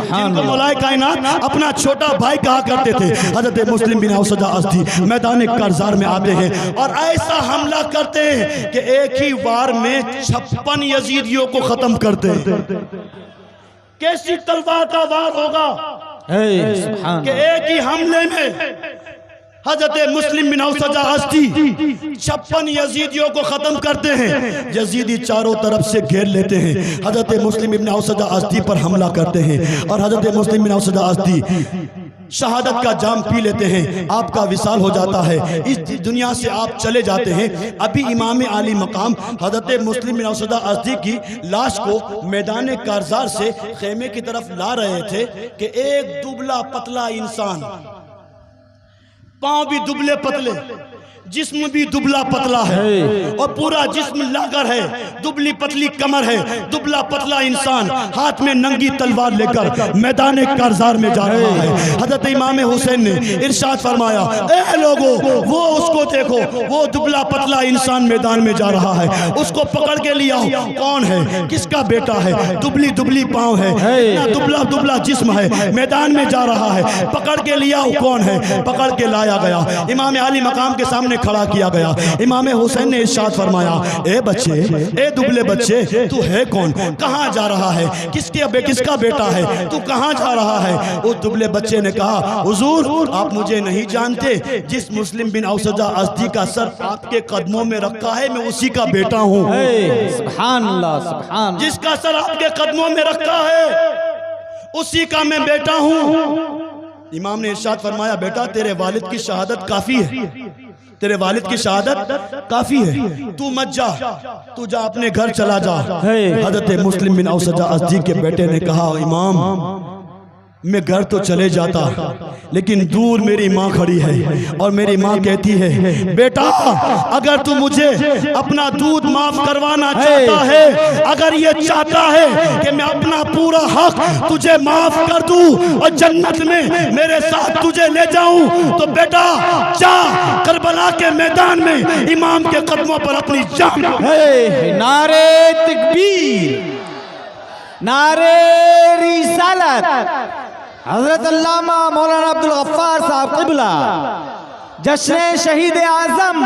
जिनको मौलाए कायनात अपना छोटा भाई कहा करते थे। हजरत मुस्लिम बिन औसजा अज़दी मैदान कारज़ार में आते हैं और ऐसा हमला करते हैं कि एक ही वार में 56 यजीदियों को खत्म करते हैं। कैसी तलवार का वार होगा कि एक ही हमले में हजरत मुस्लिम बिन औसजा अज़दी 56 यजीदियों को खत्म करते हैं। यजीदी चारों तरफ से घेर लेते हैं, हजरत मुस्लिम बिन औसजा अज़दी पर हमला करते हैं और हजरत मुस्लिम बिन औसजा अज़दी शहादत का जाम पी लेते हैं। आपका विसाल हो जाता है, इस दुनिया से आप चले जाते हैं। अभी इमाम आली मकाम हजरत मुस्लिम बिन औसजा अज़दी की लाश को मैदान कारज़ार से खेमे की तरफ ला रहे थे कि एक दुबला पतला इंसान, पांव भी दुबले पतले, जिस्म भी दुबला पतला है और पूरा जिस्म लागर है, दुबली पतली कमर है, दुबला पतला इंसान हाथ में नंगी तलवार लेकर मैदान कारज़ार में जा रहा है। हजरत इमाम हुसैन ने इरशाद फरमाया, ए लोगों वो उसको देखो, वो दुबला पतला इंसान मैदान में जा रहा है, उसको पकड़ के लिया। कौन है, किसका बेटा है? दुबली दुबली पाँव है, दुबला दुबला जिस्म है, मैदान में जा रहा है, पकड़ के लिया। कौन है? पकड़ के लाया गया, इमाम अली मकाम के सामने खड़ा किया गया। इमाम हुसैन ने इरशाद फरमाया, ए बच्चे, ए दुबले बच्चे, तू है कौन? कहाँ जा रहा है? किसका बेटा है? तू कहाँ जा रहा है? उस दुबले बच्चे ने कहा, हुजूर आप मुझे नहीं जानते, जिस मुस्लिम बिन औसजा अज़दी का सर आपके कदमों में रखा है मैं उसी का बेटा हूँ। सुभान अल्लाह, सुभान। जिसका सर आपके कदमों में रखा है उसी का मैं बेटा हूँ। इमाम ने इरशाद फरमाया, बेटा तेरे वालिद की शहादत काफी है, तेरे वालिद की शहादत काफी है, तू मत जा, तू जा अपने घर चला जा। हजरत मुस्लिम बिन औसजा अज़दी के बेटे ने कहा, इमाम मैं घर तो चले जाता, लेकिन दूर मेरी माँ खड़ी है और मेरी माँ कहती है, बेटा अगर तू मुझे अपना दूध माफ करवाना चाहता है, अगर ये चाहता है कि मैं अपना पूरा हक तुझे माफ कर दूं और जन्नत में मेरे साथ तुझे ले जाऊं, तो बेटा जा करबला के मैदान में इमाम के कदमों पर अपनी जान। नारे तकबीर, नारे रिसालत। हजरत अल्लामा मौलाना अब्दुल गफ्फार साहब क़िबला, जश्न शहीद आज़म,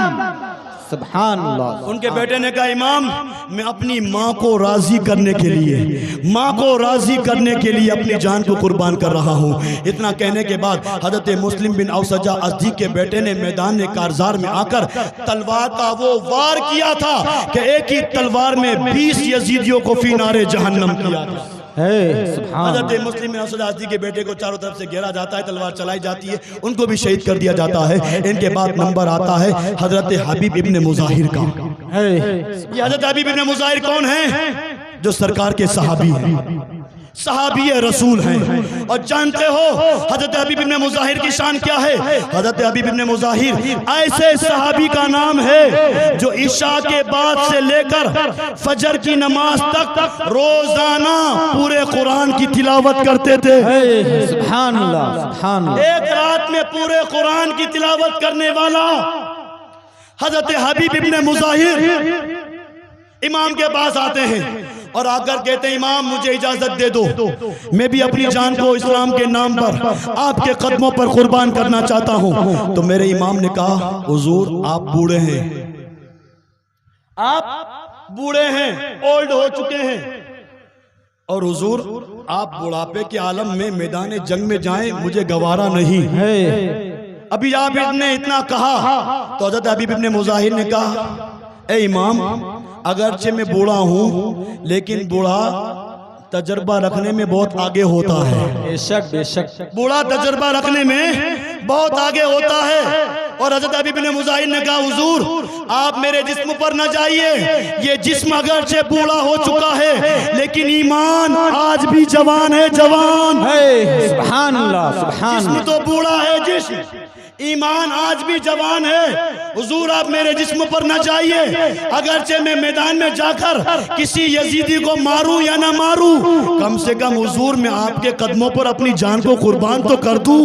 सुभान अल्लाह। उनके बेटे ने कहा, इमाम मैं अपनी माँ को राजी करने के लिए, माँ को राजी करने के लिए अपनी जान को कुर्बान कर रहा हूँ। इतना कहने के बाद हजरत मुस्लिम बिन औसजा अज़दी के बेटे ने मैदान कारज़ार में आकर तलवार का वो वार किया था कि एक ही तलवार में 20 यजीदियों को फी नारे जहन्नम किया था। हज़रत मुस्लिम बिन औसजा अज़दी के बेटे को चारों तरफ से घेरा जाता है, तलवार चलाई जाती है, उनको भी शहीद कर दिया जाता है। इनके बाद नंबर आता है हजरत हबीब इब्ने मुज़ाहिर का। ये हजरत हबीब इब्ने मुज़ाहिर कौन है? जो सरकार के सहाबी हैं, सहाबी रसूल हैं। और जानते हो हजरत हबीब इब्ने मुज़ाहिर की शान क्या है? हजरत हबीब इब्ने मुज़ाहिर ऐसे सहाबी का नाम है जो इशा के बाद से लेकर फजर की नमाज तक रोजाना पूरे कुरान की तिलावत करते थे। सुभान अल्लाह, सुभान अल्लाह। एक रात में पूरे कुरान की तिलावत करने वाला हजरत हबीब इब्ने मुज़ाहिर इमाम के पास आते हैं और आकर कहते हैं, इमाम मुझे इजाजत दे दो, मैं भी अपनी जान को इस्लाम के नाम पर आपके कदमों पर कुर्बान करना चाहता हूं। तो मेरे इमाम ने कहा, हुजूर आप बूढ़े हैं, आप बूढ़े हैं, ओल्ड हो चुके हैं, और हुजूर आप बुढ़ापे के आलम में मैदान जंग में जाएं मुझे गवारा नहीं है। अभी आप ने इतना कहा तो हज़रत हबीब इब्ने मुज़ाहिर ने कहा, ए इमाम अगरचे मैं बूढ़ा हूँ, लेकिन बूढ़ा तजर्बा रखने में बहुत आगे होता है। बेशक बेशक, बूढ़ा तजर्बा रखने में बहुत आगे होता है। और हज़रत हबीब इब्ने मुज़ाहिर ने कहा, हुजूर आप मेरे जिस्म पर न जाइए, ये जिस्म अगरचे बूढ़ा हो चुका है, लेकिन ईमान आज भी जवान है, जवान है। सुभान अल्लाह, सुभान। जिस्म तो बूढ़ा है, जिस्म, ईमान आज भी जवान है। हुजूर आप मेरे जिस्म पर न जाइए, अगरचे मैं मैदान में जाकर किसी यजीदी को मारूं या ना मारूं, कम से कम हुजूर मैं आपके कदमों पर अपनी जान को कुर्बान तो कर दूं।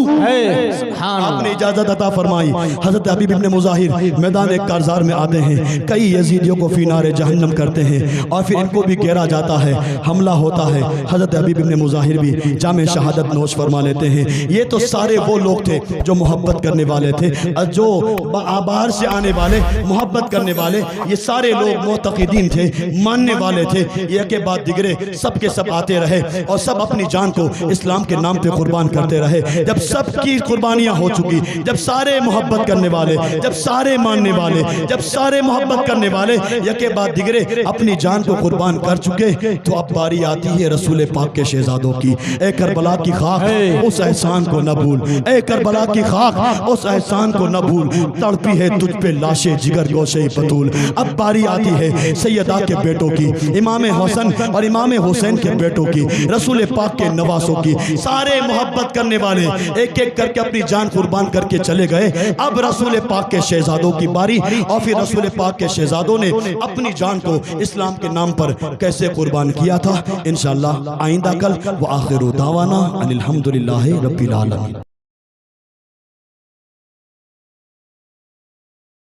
आपने इजाजत अता फरमाई। हजरत हबीब इब्ने मुज़ाहिर मैदान कारज़ार में आते हैं, कई यजीदियों को फी नारे जहन्नम करते हैं और फिर इनको भी घेरा जाता है, हमला होता है। हजरत हबीब इब्ने मुज़ाहिर भी जामे शहादत नोश फरमा लेते हैं। ये तो सारे वो लोग थे जो मोहब्बत करने वाले थे, जो बाहर से आने वाले मोहब्बत करने वाले, ये सारे लोग मुतक़िदीन थे, मानने वाले थे। एक के बाद दिगरे सब के सब आते रहे और सब अपनी जान को इस्लाम के नाम पे कुर्बान करते रहे। जब सबकी कुर्बानियां हो चुकी, जब सारे मोहब्बत करने वाले, जब सारे मानने वाले, जब सारे मोहब्बत करने वाले एक के बाद दिगरे अपनी जान को कुर्बान कर चुके, तो अब बारी आती है रसूल पाक के शहजादों की। ए करबला की खाक उस एहसान को न भूल, ए करबला की खाक उस एहसान को न भूल, तड़पी है तुझ पे लाशे जिगर गोशे बतूल। अब बारी आती है सैयदा के बेटों की, इमाम हसन और इमाम हुसैन के बेटों की, रसूल पाक के नवासों की। सारे मोहब्बत करने वाले एक एक करके अपनी जान कुर्बान करके चले गए। अब रसूल पाक के शहजादों की बारी, और फिर रसूल पाक के शहजादों ने अपनी जान को इस्लाम के नाम पर कैसे कुर्बान किया था, इंशाअल्लाह आइंदा कल। व आखिरु दावाना अनिल हम्दुलिल्लाहि रब्बिल आलमीन।